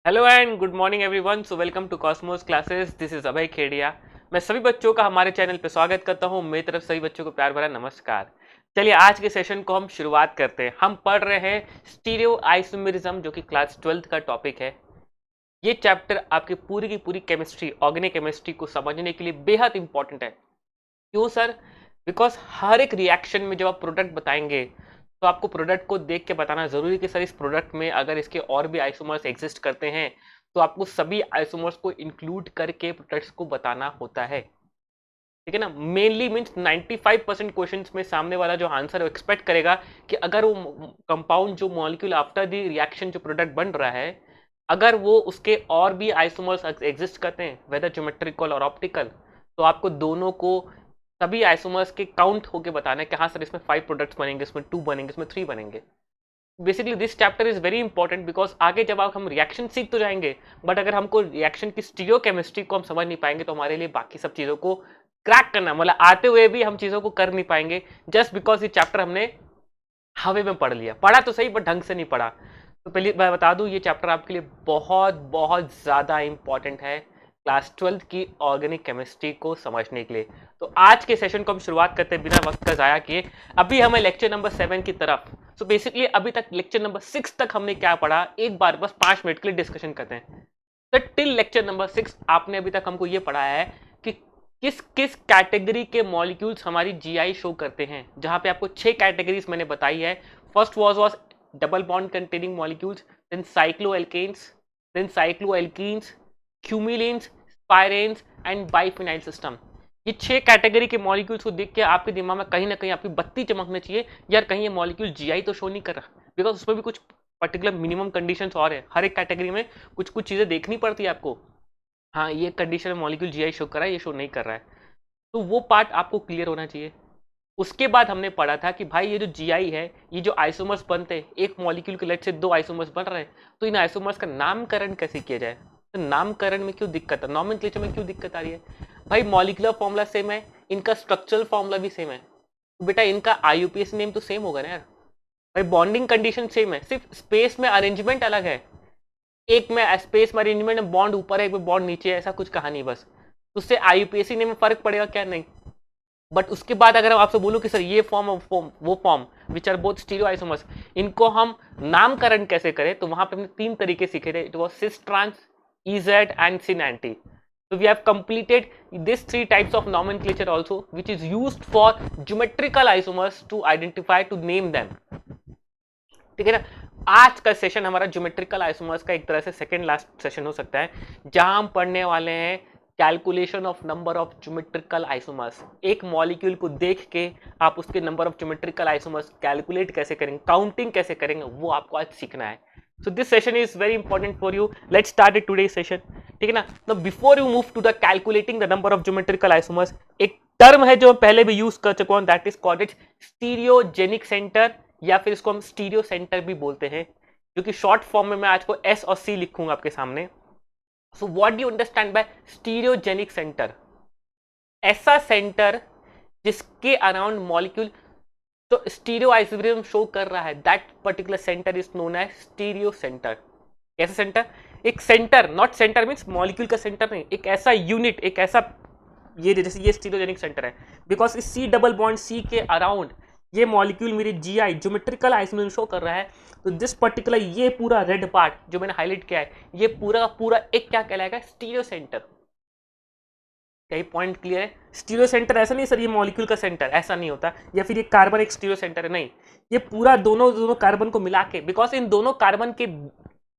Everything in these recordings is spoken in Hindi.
Hello and good morning everyone. So welcome to Cosmos classes. This is Abhay Khedia. मैं सभी बच्चों का हमारे चैनल पे स्वागत करता हूं। मेरी तरफ सभी बच्चों को प्यार भरा नमस्कार। चलिए आज के सेशन को हम शुरुआत करते हैं। हम पढ़ रहे हैं स्टीरियो आइसोमेरिज्म, जो कि क्लास 12th का टॉपिक है। ये चैप्टर आपकी पूरी की पूरी केमिस्ट्री, ऑर्गेनिक केमिस्ट्री को समझने के लिए बेहद इंपॉर्टेंट है। क्यों सर? बिकॉज हर एक रिएक्शन में जब आप प्रोडक्ट बताएंगे तो आपको प्रोडक्ट को देख के बताना जरूरी है कि सर इस प्रोडक्ट में अगर इसके और भी आइसोमर्स एग्जिस्ट करते हैं तो आपको सभी आइसोमर्स को इंक्लूड करके प्रोडक्ट्स को बताना होता है। ठीक है ना। मेनली मीन्स 95% क्वेश्चन में सामने वाला जो आंसर है एक्सपेक्ट करेगा कि अगर वो कंपाउंड जो मॉलिक्यूल आफ्टर द रिएक्शन जो प्रोडक्ट बन रहा है, अगर वो उसके और भी आइसोमर्स एग्जिस्ट करते हैं वेदर ज्योमेट्रिकल और ऑप्टिकल, तो आपको दोनों को सभी आइसोमर्स के काउंट होके बताना है कि हाँ सर इसमें 5 प्रोडक्ट्स बनेंगे, इसमें 2 बनेंगे, इसमें 3 बनेंगे। Basically this chapter is very important because आगे जब आप हम रिएक्शन सीख तो जाएंगे, बट अगर हमको रिएक्शन की स्टीरियोकेमिस्ट्री को हम समझ नहीं पाएंगे तो हमारे लिए बाकी सब चीजों को क्रैक करना, मतलब आते हुए भी हम चीजों को कर नहीं पाएंगे, जस्ट बिकॉज ये चैप्टर हमने हवे में पढ़ लिया। पढ़ा तो सही बट ढंग से नहीं पढ़ा। तो पहले मैं बता दूं ये चैप्टर आपके लिए बहुत बहुत ज्यादा इंपॉर्टेंट है क्लास 12th की ऑर्गेनिक केमिस्ट्री को समझने के लिए। तो आज के सेशन को हम शुरुआत करते हैं बिना वक्त का जाया किए। अभी हमें लेक्चर नंबर 7 की तरफ। सो बेसिकली अभी तक लेक्चर नंबर 6 तक हमने क्या पढ़ा, एक बार बस 5 मिनट के लिए डिस्कशन करते हैं। तो टिल लेक्चर नंबर 6 आपने अभी तक हमको ये पढ़ाया है कि किस किस कैटेगरी के मॉलिक्यूल्स हमारी जीआई शो करते हैं, जहां पे आपको 6 कैटेगरीज मैंने बताई है। First was double bond containing molecules, then cycloalkanes, then cycloalkenes, cumulenes, spiranes and biphenyl system. ये 6 कैटेगरी के मॉलिक्यूल्स को देख के आपके दिमाग में कहीं ना कहीं आपकी बत्ती चमकना चाहिए, यार कहीं ये मॉलिक्यूल जीआई तो शो नहीं कर रहा, बिकॉज उसमें भी कुछ पर्टिकुलर मिनिमम कंडीशंस और है। हर एक कैटेगरी में कुछ कुछ चीजें देखनी पड़ती है आपको। हाँ ये कंडीशन में मॉलिक्यूल जीआई शो कर रहा है, ये शो नहीं कर रहा है, तो वो पार्ट आपको क्लियर होना चाहिए। उसके बाद हमने पढ़ा था कि भाई ये जो जीआई है, ये जो आइसोमर्स बनते हैं, एक मॉलिक्यूल के लेट से 2 आइसोमर्स बन रहे हैं, तो इन आइसोमर्स का नामकरण कैसे किया जाए। तो नामकरण में क्यों दिक्कत है, नॉमेनक्लेचर में क्यों दिक्कत आ रही है? भाई मॉलिक्यूलर फॉर्मूला सेम है, इनका स्ट्रक्चरल फॉर्मूला भी सेम है, तो बेटा इनका आईयूपीएसी नेम तो सेम होगा ना यार। भाई बॉन्डिंग कंडीशन सेम है, सिर्फ स्पेस में अरेंजमेंट अलग है। एक में स्पेस में अरेंजमेंट में बॉन्ड ऊपर है, एक में बॉन्ड नीचे है, ऐसा कुछ कहानी बस। उससे आईयूपीएसी नेम में फर्क पड़ेगा क्या? नहीं। बट उसके बाद अगर हम आपसे बोलूं कि सर ये फॉर्म वो form which are both stereo isomers, इनको हम नामकरण कैसे करें, तो वहां पे हमने 3 तरीके सीखे थे। It was cis trans, E Z and syn anti. So we have completed these 3 types of nomenclature also, which is used for geometrical isomers to identify, to name them. ठीक है ना। आज का सेशन हमारा ज्योमेट्रिकल आइसोमर्स का एक तरह से सेकंड लास्ट सेशन हो सकता है, जहां हम पढ़ने वाले हैं calculation of number of geometrical isomers. एक मॉलिक्यूल को देख के आप उसके number of geometrical isomers calculate कैसे करेंगे, काउंटिंग कैसे करेंगे, वो आपको आज सीखना है। So this session is very important for you. Let's start today session. ठीक है ना। तो before you move to the calculating the number of geometrical isomers, एक टर्म है जो हम पहले भी यूज कर चुके हैं, that is called it stereogenic centre, या फिर इसको हम स्टीरियो सेंटर भी बोलते हैं, जो कि शॉर्ट फॉर्म में मैं आज को एस और सी लिखूंगा आपके सामने। So what do you understand by stereogenic centre? ऐसा सेंटर जिसके अराउंड मॉलिक्यूल तो स्टीरियो आइसोमेरिज्म शो कर रहा है, that particular centre is known as stereo centre. कैसा सेंटर? एक centre, not centre means molecule का सेंटर नहीं, एक ऐसा यूनिट, एक ऐसा, ये जैसे ये स्टीरियोजेनिक सेंटर है बिकॉज इस सी डबल बॉन्ड सी के अराउंड ये मॉलिक्यूल मेरे जीआई ज्योमेट्रिकल आइसोमेरिज्म शो कर रहा है। तो दिस पर्टिकुलर ये पूरा रेड पार्ट जो मैंने हाईलाइट किया है, ये पूरा पूरा एक क्या कहलाएगा? Stereo centre. क्या पॉइंट क्लियर है? स्टीरियो सेंटर ऐसा नहीं सर ये मॉलिक्यूल का सेंटर, ऐसा नहीं होता, या फिर ये कार्बन एक स्टीरियो सेंटर है, नहीं। ये पूरा दोनों दोनों कार्बन को मिला के, बिकॉज इन दोनों कार्बन के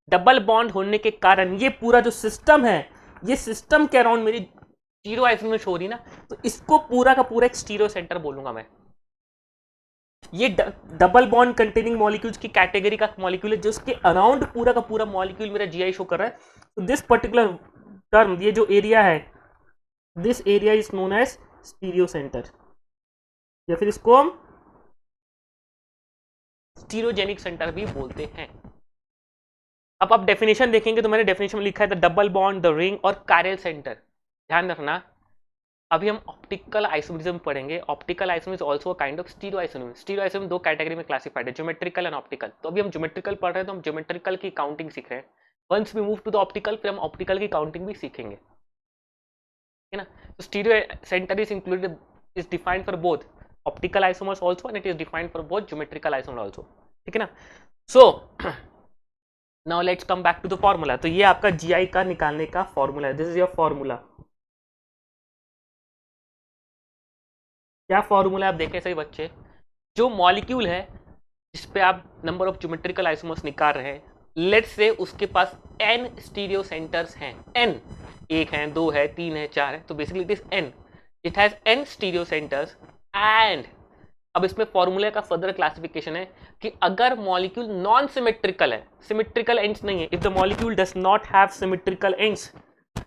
डबल बॉन्ड होने के कारण ये पूरा जो सिस्टम है, ये सिस्टम के अराउंड मेरी स्टीरियो आइसोमेरिज्म शो हो रही ना, तो इसको पूरा का पूरा एक स्टीरियो सेंटर बोलूंगा मैं। ये डबल बॉन्ड कंटेनिंग मॉलिक्यूल्स की कैटेगरी का मॉलिक्यूल है, जिसके अराउंड पूरा का पूरा मॉलिक्यूल मेरा जीआई शो कर रहा है। तो दिस पर्टिकुलर टर्म, ये जो एरिया है, this area is known as stereo centre, या फिर इसको हम स्टीरियोजेनिक सेंटर भी बोलते हैं। अब आप डेफिनेशन देखेंगे तो मैंने डेफिनेशन में लिखा है the double bond, the ring और कायरल सेंटर। ध्यान रखना, अभी हम ऑप्टिकल आइसोमेरिज्म पढ़ेंगे। Optical isomerism is also a kind of stereo isomerism. Stereo isomerism 2 category में क्लासिफाइड है, ज्योमेट्रिकल एंड ऑप्टिकल। तो अभी हम ज्योमेट्रिकल पढ़ रहे हैं, तो हम ज्योमेट्रिकल की काउंटिंग सीख रहे हैं। Once we move to the optical, फिर हम ऑप्टिकल की काउंटिंग भी सीखेंगे, है ना। तो stereo centre is included, is defined for both optical isomers also and it is defined for both geometrical isomer also, ठीक है ना। So now let's come back to the formula. तो ये आपका जीआई का निकालने का फॉर्मूला है, दिस इज योर फॉर्मूला। क्या फॉर्मूला आप देखें सही बच्चे, जो मॉलिक्यूल है जिस पे आप नंबर ऑफ ज्योमेट्रिकल आइसोमर्स निकाल रहे हैं, लेट्स से उसके पास n स्टीरियो सेंटर्स हैं, n, एक है, दो है, तीन है, चार है, तो basically it is n, it has n stereo centres and अब इसमें फॉर्मूले का फर्दर क्लासिफिकेशन है कि अगर मॉलिक्यूल नॉन सिमेट्रिकल है, सिमेट्रिकल एंड्स नहीं है, if the molecule does not have symmetrical ends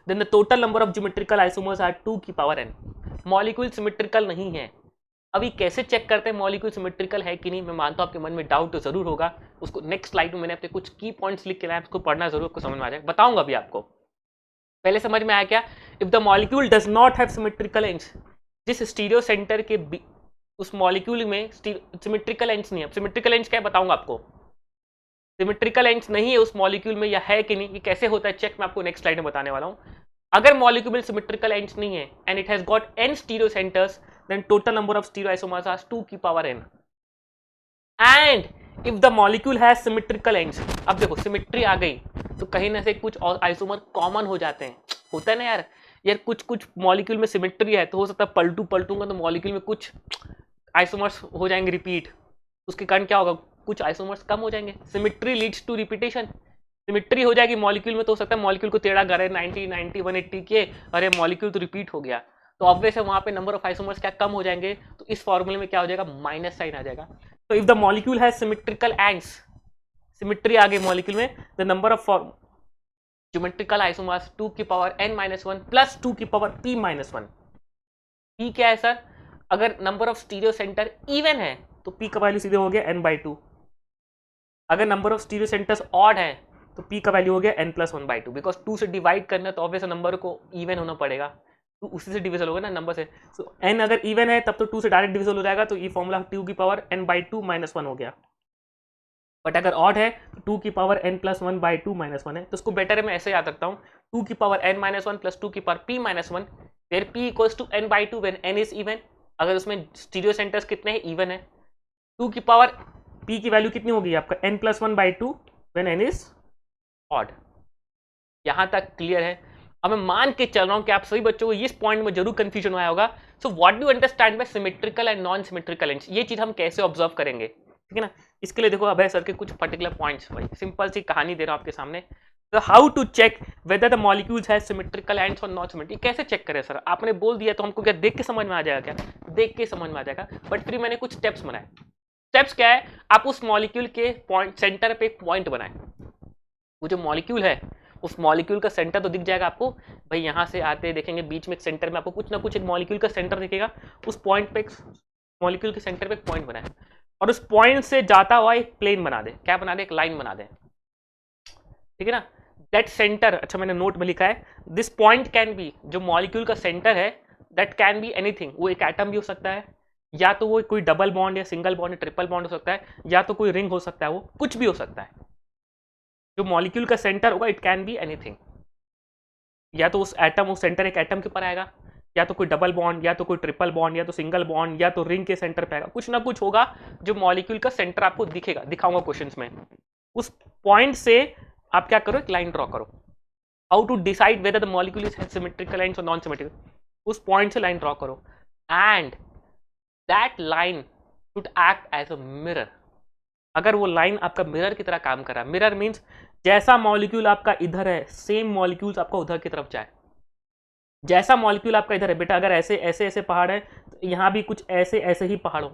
then the total number of geometrical isomers are 2 की पावर n। मॉलिक्यूल सिमेट्रिकल नहीं है। अभी कैसे चेक करते हैं मॉलिक्यूल सिमेट्रिकल है कि नहीं, मैं मानता हूं आपके मन में डाउट तो जरूर होगा, उसको नेक्स्ट स्लाइड में मैंने अपने कुछ की पॉइंट्स लिख के लाया, उसको पढ़ना जरूर, आपको समझ में आ जाएगा, बताऊंगा अभी आपको। पहले समझ में आया क्या, if the molecule does not have symmetrical ends, जिस स्टीरियो सेंटर के उस मॉलिक्यूल में सिमेट्रिकल एंड्स नहीं है, सिमेट्रिकल एंड्स क्या है बताऊंगा आपको, सिमेट्रिकल एंड्स नहीं है उस मॉलिक्यूल में या है कि नहीं, ये कैसे होता है चेक, मैं आपको नेक्स्ट स्लाइड में बताने वाला हूं। अगर मॉलिक्यूल में सिमेट्रिकल एंड्स नहीं है and it has got n stereo centres then total number of stereo isomers are 2 की power n and if the molecule has symmetrical ends, अब देखो सिमेट्री आ गई तो कहीं ना से कुछ और आइसोमर कॉमन हो जाते हैं, होता है ना यार, कुछ कुछ मॉलिक्यूल में सिमेट्री है तो हो सकता है पलटूंगा तो मॉलिक्यूल में कुछ आइसोमर्स हो जाएंगे रिपीट, उसके कारण क्या होगा, कुछ आइसोमर्स कम हो जाएंगे। Symmetry leads to repetition, symmetry हो जाएगी मॉलिक्यूल में तो हो सकता है मॉलिक्यूल को टेढ़ा करे 90 90 180 के, अरे मॉलिक्यूल तो रिपीट हो गया, तो ऑब्वियस है वहां पे नंबर ऑफ आइसोमर्स क्या कम हो जाएंगे, तो इस फॉर्मूले में क्या हो जाएगा, माइनस साइन आ जाएगा। तो if the molecule has symmetrical ends, symmetry आ गई मॉलिक्यूल में, the number of geometrical isomers 2 की पावर n-1 प्लस 2 की पावर p-1। p क्या है सर, अगर number of stereo centre even है तो p का वैल्यू सीधे हो गया n/2, अगर number of stereo centres odd है तो p का वैल्यू हो गया n+1/2, बिकॉज 2 से डिवाइड करना तो ऑब्वियस नंबर को इवन होना पड़ेगा, तो उसी से डिविजल होगा ना नंबर से, सो n अगर इवन है तब तो 2 से डायरेक्ट डिविजल हो जाएगा, तो ये फॉर्मूला 2 की पावर n/2 -1 हो गया। बट अगर ऑड है तो 2 की पावर n+1/2 -1 है, तो उसको बेटर है मैं ऐसे याद रखता हूँ, 2 की पावर n-1 प्लस 2 की power p-1 where p equals to n/2 when n is even, अगर उसमें स्टीरियो सेंटर्स कितने हैं, इवन है, 2 की पावर p की वैल्यू कितनी होगी आपका n+1/2 when n is odd. यहां तक क्लियर है। अब मैं मान के चल रहा हूं कि आप सभी बच्चों को इस पॉइंट में जरूर कंफ्यूजन आया होगा, सो what do understand by symmetrical and non symmetrical ends, ये चीज हम कैसे ऑब्जर्व करेंगे, ठीक है ना। इसके लिए देखो अभय सर के कुछ पर्टिकुलर पॉइंट्स, भाई सिंपल सी कहानी दे रहा हूं आपके सामने। तो how to check whether the molecules has symmetrical ends और नॉन सिमेट्रिक, कैसे चेक करें सर, आपने बोल दिया तो हमको क्या देख के समझ में आ जाएगा, क्या देख के समझ में आ जाएगा, बट फिर मैंने कुछ स्टेप्स बनाए। स्टेप्स क्या है, आप उस मॉलिक्यूल के पॉइंट सेंटर पे एक पॉइंट बनाए, वो जो मॉलिक्यूल है उस मॉलिक्यूल का सेंटर तो दिख जाएगा आपको, भाई यहाँ से आते देखेंगे बीच में एक सेंटर में आपको कुछ ना कुछ एक मॉलिक्यूल का सेंटर दिखेगा, उस पॉइंट पे मॉलिक्यूल के सेंटर पे एक पॉइंट बनाए और उस पॉइंट से जाता हुआ एक प्लेन बना दे, क्या बना दे, एक लाइन बना दे, ठीक है ना। दैट सेंटर, अच्छा मैंने नोट में लिखा है, दिस पॉइंट कैन बी, जो मॉलिक्यूल का सेंटर है दैट कैन बी एनीथिंग, वो एक एटम भी हो सकता है, या तो वो कोई डबल बॉन्ड या सिंगल बॉन्ड या ट्रिपल बॉन्ड हो सकता है, या तो कोई रिंग हो सकता है, वो कुछ भी हो सकता है। जो मॉलिक्यूल का सेंटर होगा इट कैन बी एनीथिंग, या तो उस एटम, उस सेंटर एक एटम के ऊपर आएगा, या तो कोई डबल बॉन्ड, या तो कोई ट्रिपल बॉन्ड, या तो सिंगल बॉन्ड, या तो रिंग के सेंटर पे आएगा, कुछ ना कुछ होगा जो मॉलिक्यूल का सेंटर आपको दिखेगा, दिखाऊंगा क्वेश्चंस में। उस पॉइंट से आप क्या करो, एक लाइन ड्रॉ करो। How to decide whether the molecule is symmetrical ends और नॉन सिमेट्रिकल, उस पॉइंट से लाइन ड्रॉ करो and that line should act as a mirror. अगर वो लाइन आपका मिरर की तरह काम कर रहा है, मिरर मीन्स जैसा मॉलिक्यूल आपका इधर है सेम मॉलिक्यूल्स आपका उधर की तरफ जाए, जैसा मॉलिक्यूल आपका इधर है बेटा, अगर ऐसे ऐसे ऐसे पहाड़ है तो यहाँ भी कुछ ऐसे ऐसे ही पहाड़ हो,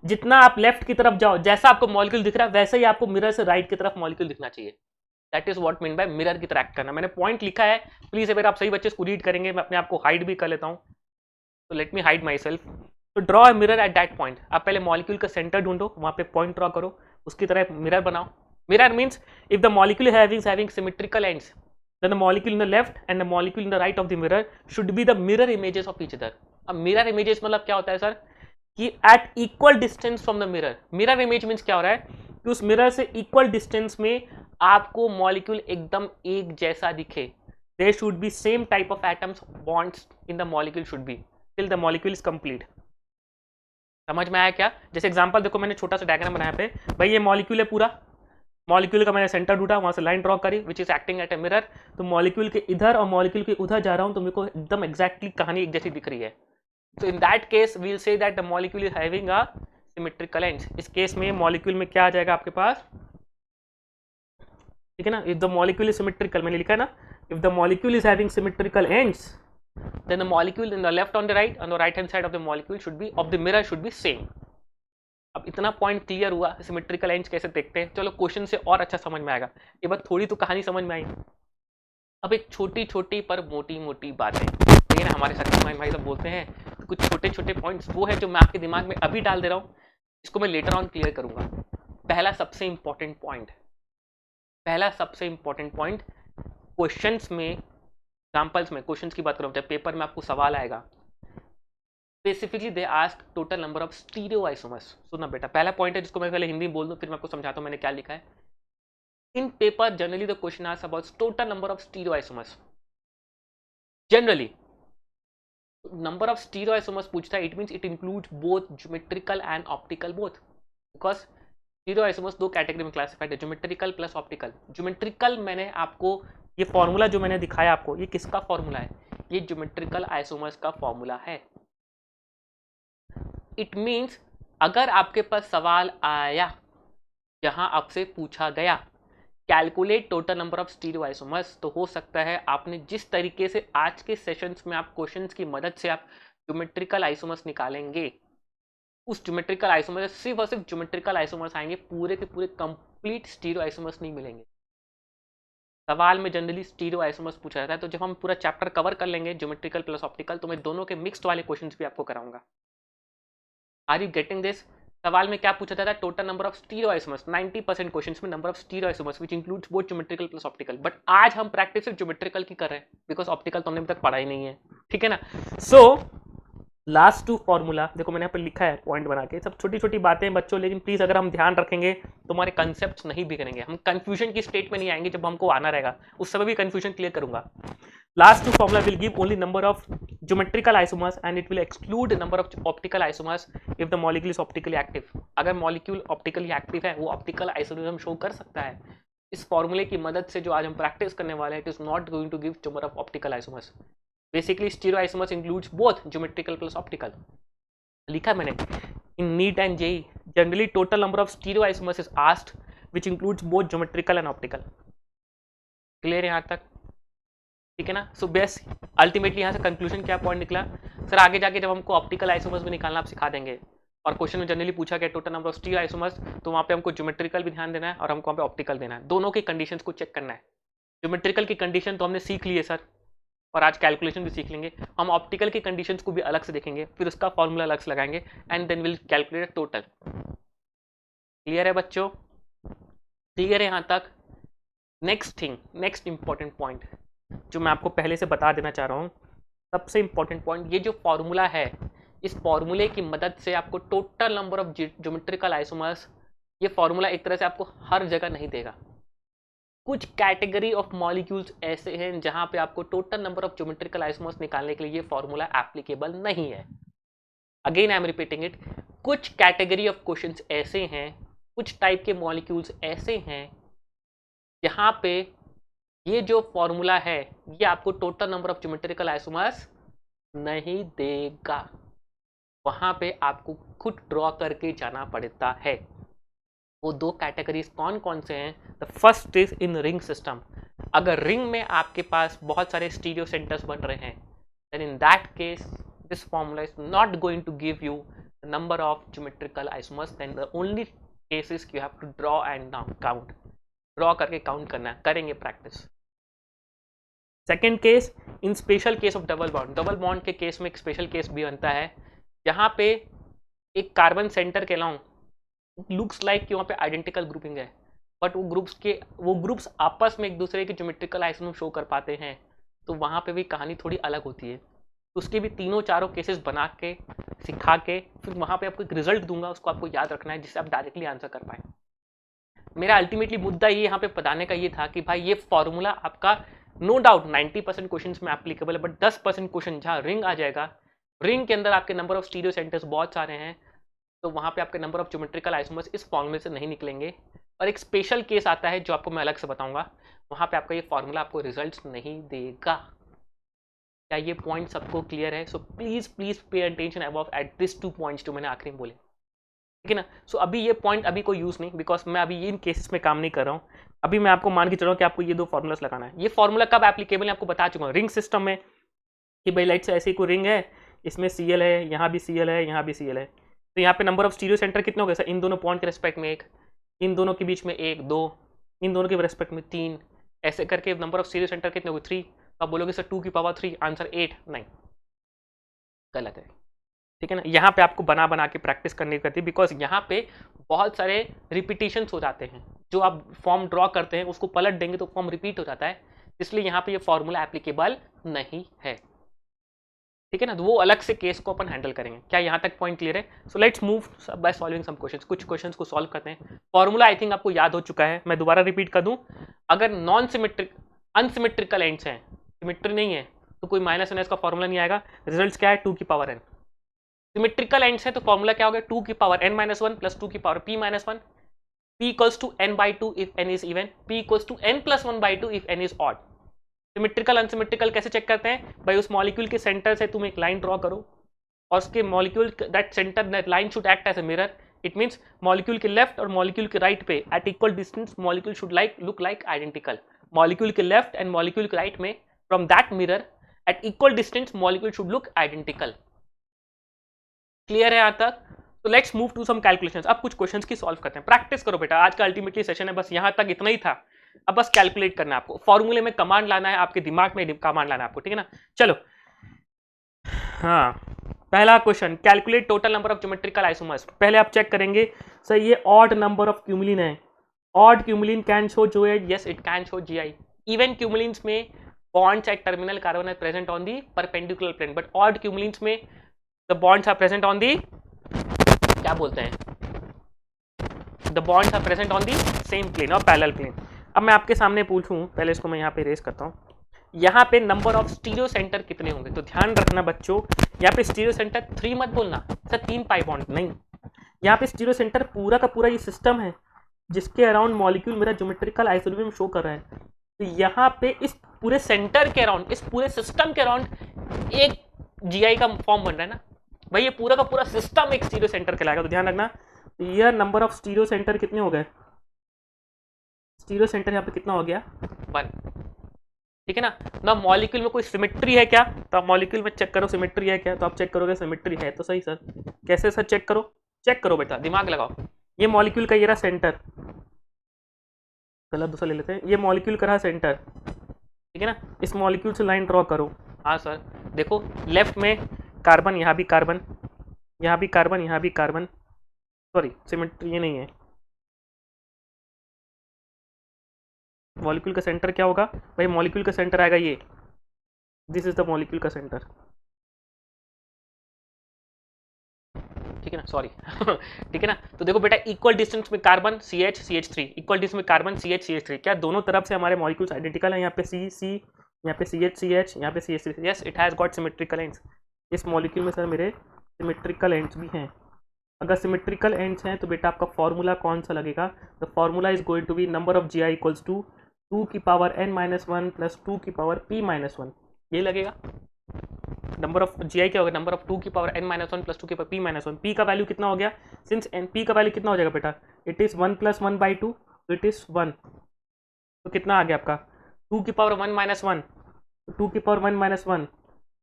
जितना आप लेफ्ट की तरफ जाओ जैसा आपको मॉलिक्यूल दिख रहा है वैसे ही आपको मिरर से राइट की तरफ मॉलिक्यूल दिखना चाहिए। That is what mean by mirror की तरह एक्ट करना। मैंने पॉइंट लिखा है, प्लीज अगर आप सही बच्चे इसको रीड करेंगे, मैं अपने आप को हाइड भी कर लेता हूँ, तो let me hide myself. तो draw a mirror at that point, आप पहले मॉलिक्यूल का सेंटर ढूंढो, वहां पे पॉइंट ड्रॉ करो, उसकी तरह मिरर बनाओ। Mirror means if the molecule having symmetrical ends then the molecule in the left and the molecule in the right of the mirror should be the mirror images of each other। अब mirror images मतलब क्या होता है सर, कि at equal distance from the mirror। mirror image means क्या हो रहा है कि उस मिरर से इक्वल डिस्टेंस में आपको मॉलिक्यूल एकदम एक जैसा दिखे, there should be same type of atoms, bonds in the molecule should be till the molecule is complete. समझ में आया क्या? जैसे एग्जांपल देखो, मैंने छोटा सा डायग्राम बनाया पे, भाई ये मॉलिक्यूल है पूरा, मॉलिक्यूल का मैंने सेंटर ढूंढा, वहां से लाइन ड्रॉ करी विच is acting at a mirror, तो मॉलिक्यूल के इधर और मॉलिक्यूल के उधर जा रहा हूं तो मेरे को एकदम एग्जैक्टली कहानी एक जैसी दिख रही है। तो in that case we will से that the molecule is having a symmetrical ends. इस केस में मॉलिक्यूल में क्या आ जाएगा आपके पास, ठीक है ना, if the molecule is symmetrical, मैंने लिखा है ना, if the molecule is having symmetrical ends then the molecule in the left on the right hand side of the molecule should be of the mirror should be same। अब इतना पॉइंट क्लियर हुआ सिमेट्रिकल एंड्स कैसे देखते हैं। चलो क्वेश्चन से और अच्छा समझ में आएगा, ये बात थोड़ी तो कहानी समझ में आई। अब एक छोटी छोटी पर मोटी मोटी बातें, ठीक है ना, हमारे शक्तिमान भाई सब बोलते हैं, तो कुछ छोटे छोटे पॉइंट्स वो है जो मैं आपके दिमाग में अभी डाल दे रहा हूँ, इसको मैं लेटर ऑन क्लियर करूंगा। पहला सबसे इंपॉर्टेंट पॉइंट, क्वेश्चंस में, एग्जाम्पल्स में, क्वेश्चंस की बात करूँ, जब पेपर में आपको सवाल आएगा, specifically they ask total number of stereoisomers. सुनना बेटा, पहला पॉइंट है जिसको मैं पहले हिंदी में बोल दूं, फिर मैं आपको समझाता हूं मैंने क्या लिखा है। इन paper generally the question ask about total number of stereoisomers. Generally number of stereoisomers पूछता है, it means it includes both geometrical and optical both, because stereoisomers दो कैटेगरी में क्लासिफाइड है, ज्योमेट्रिकल प्लस ऑप्टिकल। ज्योमेट्रिकल मैंने आपको ये फॉर्मूला जो मैंने दिखाया आपको, ये किसका फॉर्मूला है, ये ज्योमेट्रिकल आइसोमर्स का फॉर्मूला है। इट मीन्स अगर आपके पास सवाल आया जहां आपसे पूछा गया calculate total number of stereoisomers, तो हो सकता है आपने जिस तरीके से आज के सेशंस में आप क्वेश्चंस की मदद से आप ज्योमेट्रिकल आइसोमर्स निकालेंगे, उस ज्योमेट्रिकल आइसोमर्स सिर्फ और सिर्फ ज्योमेट्रिकल आइसोमर्स आएंगे, पूरे के पूरे कंप्लीट स्टीरियो आइसोमर्स नहीं मिलेंगे। सवाल में जनरली स्टीरियो आइसोमर्स पूछा जाता है, तो जब हम पूरा चैप्टर कवर कर लेंगे ज्योमेट्रिकल प्लस ऑप्टिकल, तो मैं दोनों के मिक्स्ड वाले क्वेश्चंस भी आपको कराऊंगा। Are you getting this? सवाल में क्या पूछा जाता है, total number of stereoisomers, 90% questions में number of stereoisomers which includes both geometrical plus optical. But आज हम प्रैक्टिस सिर्फ ज्योमेट्रिकल की कर रहे हैं, बिकॉज ऑप्टिकल तो हमने अभी तक पढ़ा ही नहीं है, ठीक है ना। सो लास्ट टू फॉर्मूला देखो मैंने यहाँ पर लिखा है पॉइंट बना के, सब छोटी छोटी बातें बच्चों, लेकिन प्लीज अगर हम ध्यान रखेंगे तो हमारे कंसेप्ट नहीं बिगड़ेंगे, हम कंफ्यूजन की स्टेट में नहीं आएंगे, जब हमको आना रहेगा उस समय भी कंफ्यूजन क्लियर करूंगा। Last two formula will give only number of geometrical isomers and it will exclude number of optical isomers if the molecule is optically active। अगर molecule optically active है, वो optical isomerism show कर सकता है। इस फॉर्मूले की मदद से जो आज हम प्रैक्टिस करने वाले हैं, it is not going to give number of optical isomers। Basically stereoisomers includes both geometrical plus optical। लिखा मैंने in NEET and JEE generally total number of stereoisomers is asked which includes both geometrical and optical। Clear यहाँ तक, ठीक है ना। सो बेस अल्टीमेटली यहाँ से कंक्लूजन क्या पॉइंट निकला, सर आगे जाके जब हमको ऑप्टिकल आइसोमर्स भी निकालना आप सिखा देंगे, और क्वेश्चन में जनरली पूछा गया total number of stereo isomers, तो वहाँ पे हमको ज्योमेट्रिकल भी ध्यान देना है और हमको वहाँ पे ऑप्टिकल देना है, दोनों की कंडीशंस को चेक करना है। ज्योमेट्रिकल की कंडीशन तो हमने सीख ली है सर, और आज कैलकुलेशन भी सीख लेंगे, हम ऑप्टिकल की कंडीशंस को भी अलग से देखेंगे, फिर उसका फॉर्मूला अलग से लगाएंगे and then will calculate total. Clear है बच्चों? क्लियर है यहाँ तक? Next thing, next important point जो मैं आपको पहले से बता देना चाह रहा हूँ, सबसे इंपॉर्टेंट पॉइंट, ये जो फॉर्मूला है, इस फॉर्मूले की मदद से आपको total number of geometrical isomers, ये फॉर्मूला एक तरह से आपको हर जगह नहीं देगा। कुछ कैटेगरी ऑफ मॉलिक्यूल्स ऐसे हैं जहां पे आपको total number of geometrical isomers निकालने के लिए ये फॉर्मूला एप्लीकेबल नहीं है। Again I am repeating it, कुछ कैटेगरी ऑफ क्वेश्चंस ऐसे हैं, कुछ टाइप के मॉलिक्यूल्स ऐसे हैं जहां पे ये जो फॉर्मूला है ये आपको total number of geometrical isomers नहीं देगा, वहां पे आपको खुद ड्रॉ करके जाना पड़ता है। वो दो कैटेगरीज कौन कौन से हैं? The first is in ring system. अगर रिंग में आपके पास बहुत सारे स्टीरियो सेंटर्स बन रहे हैं, then in that case this formula is not going to give you number of geometrical isomers, then the only cases you have to draw and count, draw करके काउंट करना है, करेंगे practice. Second case, in special case of double bond, double bond के केस में एक स्पेशल केस भी बनता है जहां पे एक कार्बन सेंटर के अलाउंग लुक्स लाइक कि वहाँ पे आइडेंटिकल ग्रुपिंग है, बट वो ग्रुप्स आपस में एक दूसरे के ज्योमेट्रिकल आइसोमर शो कर पाते हैं, तो वहाँ पे भी कहानी थोड़ी अलग होती है। तो उसके भी तीनों चारों केसेस बना के सिखा के फिर वहाँ पे आपको एक रिजल्ट दूंगा, उसको आपको याद रखना है जिससे आप डायरेक्टली आंसर कर पाए। मेरा अल्टीमेटली मुद्दा ये यहाँ पे बताने का ये था कि भाई ये फॉर्मूला आपका नो डाउट 90% क्वेश्चन में एप्लीकेबल है, बट 10% क्वेश्चन जहाँ रिंग आ जाएगा, रिंग के अंदर आपके नंबर ऑफ स्टीरियो सेंटर्स बहुत सारे हैं, तो वहाँ पे आपके नंबर ऑफ ज्योमेट्रिकल आइसोमर्स इस फॉर्मूले से नहीं निकलेंगे। और एक स्पेशल केस आता है जो आपको मैं अलग से बताऊंगा, वहाँ पे आपका ये फॉर्मूला आपको रिजल्ट्स नहीं देगा। क्या ये पॉइंट सबको क्लियर है? So please please pay attention about at this 2 points जो मैंने आखिरी में बोले, ठीक है ना। सो अभी ये पॉइंट अभी कोई यूज नहीं, बिकॉज मैं अभी इन केसेस में काम नहीं कर रहा हूँ। अभी मैं आपको मान के चल रहा हूँ कि आपको ये 2 फॉर्मूलास लगाना है। ये फॉर्मूला कब एप्लीकेबल है आपको बता चुका हूँ, रिंग सिस्टम में, कि भाई लाइट से ऐसी कोई रिंग है, इसमें Cl है, यहाँ भी Cl है, यहाँ भी Cl है, तो यहाँ पे नंबर ऑफ स्टीरियो सेंटर कितने हो गए सर? इन दोनों पॉइंट के रेस्पेक्ट में 1, इन दोनों के बीच में 1 2, इन दोनों के रेस्पेक्ट में 3, ऐसे करके नंबर ऑफ स्टीरियो सेंटर कितने हो गए? 3। तो आप बोलोगे सर 2 की पावर 3, आंसर 8। नहीं, गलत है, ठीक है ना। यहाँ पे आपको बना बना के प्रैक्टिस करनी करती है, बिकॉज यहाँ पे बहुत सारे रिपीटेशन हो जाते हैं। जो आप फॉर्म ड्रॉ करते हैं उसको पलट देंगे तो फॉर्म रिपीट हो जाता है, इसलिए यहाँ पे ये फॉर्मूला एप्लीकेबल नहीं है, ठीक है ना। तो वो अलग से केस को अपन हैंडल करेंगे। क्या यहाँ तक पॉइंट क्लियर है? So let's move by solving some questions. कुछ क्वेश्चंस को सॉल्व करते हैं। फॉर्मूला आई थिंक आपको याद हो चुका है, मैं दोबारा रिपीट कर दूं। अगर नॉन सिमेट्रिक अनसिमेट्रिकल एंड्स हैं, सिमेट्री नहीं है, तो कोई माइनस एन का फॉर्मूला नहीं आएगा। रिजल्ट क्या है? 2 की पावर n। सिमेट्रिकल एंड्स है तो फॉर्मूला क्या होगा? 2 की पावर n-1 प्लस 2 की power p-1, p equals to n/2 if n is even, p equals to n+1/2 if n is odd. Symmetrical unsymmetrical कैसे चेक करते हैं भाई? उस मॉलिक्यूल के सेंटर से तुम एक लाइन ड्रॉ करो और उसके molecule that centre that line should act as a mirror. It means molecule के लेफ्ट और मॉलिक्यूल के राइट पे at equal distance molecule should look like identical. Molecule के लेफ्ट एंड मॉलिक्यूल के राइट में from that mirror at equal distance molecule should look identical. Clear है यहाँ तक? तो let's move to some calculations. अब कुछ क्वेश्चंस की सॉल्व करते हैं। प्रैक्टिस करो बेटा, आज का अल्टीमेटली सेशन है, बस यहाँ तक इतना ही था। अब बस कैलकुलेट करना है आपको, फॉर्मूले में कमांड लाना है, आपके दिमाग में कमांड लाना है आपको, ठीक है ना। चलो, हाँ, पहला question, calculate total number of geometrical isomers. पहले आप चेक करेंगे सर ये ऑड नंबर ऑफ क्यूमुलिन है। ऑड क्यूमुलिन कैन शो जो है, yes it can show GI। Even cumulenes में bonds at terminal carbon are present on the perpendicular plane, but odd cumulenes में the bonds are present on the, क्या बोलते हैं, the bonds are present on the same plane और पैरेलल प्लेन। अब मैं आपके सामने पूछूं, पहले इसको मैं यहाँ पे रेस करता हूँ। यहाँ पे नंबर ऑफ स्टीरियो सेंटर कितने होंगे? तो ध्यान रखना बच्चों, यहाँ पे स्टीरियो सेंटर 3 मत बोलना सर, 3 पाई बॉन्ड नहीं। यहाँ पे स्टीरियो सेंटर पूरा का पूरा ये सिस्टम है जिसके अराउंड मॉलिक्यूल मेरा ज्योमेट्रिकल आइसोमर शो कर रहा है। तो यहाँ पे इस पूरे सेंटर के अराउंड, इस पूरे सिस्टम के अराउंड एक GI का फॉर्म बन रहा है ना भाई, ये पूरा का पूरा सिस्टम एक स्टीरियो सेंटर कहलाएगा। तो ध्यान रखना, ये नंबर ऑफ स्टीरियो सेंटर कितने हो गए? स्टीरियो सेंटर यहाँ पे कितना हो गया? 1, ठीक है ना। ना मॉलिक्यूल में कोई सिमेट्री है क्या? तो आप मॉलिक्यूल में चेक करो सिमेट्री है क्या, तो आप चेक करोगे सिमेट्री है तो सही सर। कैसे सर चेक करो? चेक करो बेटा, दिमाग लगाओ। ये मॉलिक्यूल का ये रहा सेंटर, गलत दूसरा ले लेते हैं, ये मॉलिक्यूल का रहा सेंटर, ठीक है ना। इस मॉलिक्यूल से लाइन ड्रॉ करो। हाँ सर, देखो लेफ्ट में कार्बन, यहाँ भी कार्बन, यहाँ भी कार्बन, यहाँ भी कार्बन, सॉरी सिमेट्री ये नहीं है। मॉलिक्यूल का सेंटर क्या होगा भाई? मॉलिक्यूल का सेंटर आएगा ये, दिस इज द मॉलिक्यूल का सेंटर, ठीक है ना, सॉरी ठीक है ना। तो देखो बेटा, इक्वल डिस्टेंस में कार्बन CH3, इक्वल डिस्टेंस में कार्बन CH3, क्या दोनों तरफ से हमारे मॉलिक्यूल्स आइडेंटिकल है? यहाँ पे C, यहाँ पे CH, यहाँ पे CH3, yes it has got symmetrical ends. इस मॉलिक्यूल में सर मेरे सिमेट्रिकल एंड्स भी हैं। अगर सिमेट्रिकल एंड्स हैं तो बेटा आपका फॉर्मूला कौन सा लगेगा? The formula is going to be number of GI equals to 2 की पावर n-1 प्लस 2 की पावर p-1, ये लगेगा। नंबर ऑफ GI क्या होगा? नंबर ऑफ 2 की पावर n-1 प्लस 2 की पावर p-1। p का वैल्यू कितना हो गया? सिंस p का वैल्यू कितना हो जाएगा बेटा? इट इज 1 + 1/2, इट इज 1, तो कितना आ गया आपका? 2 की पावर 1-1, 2 की पावर 1-1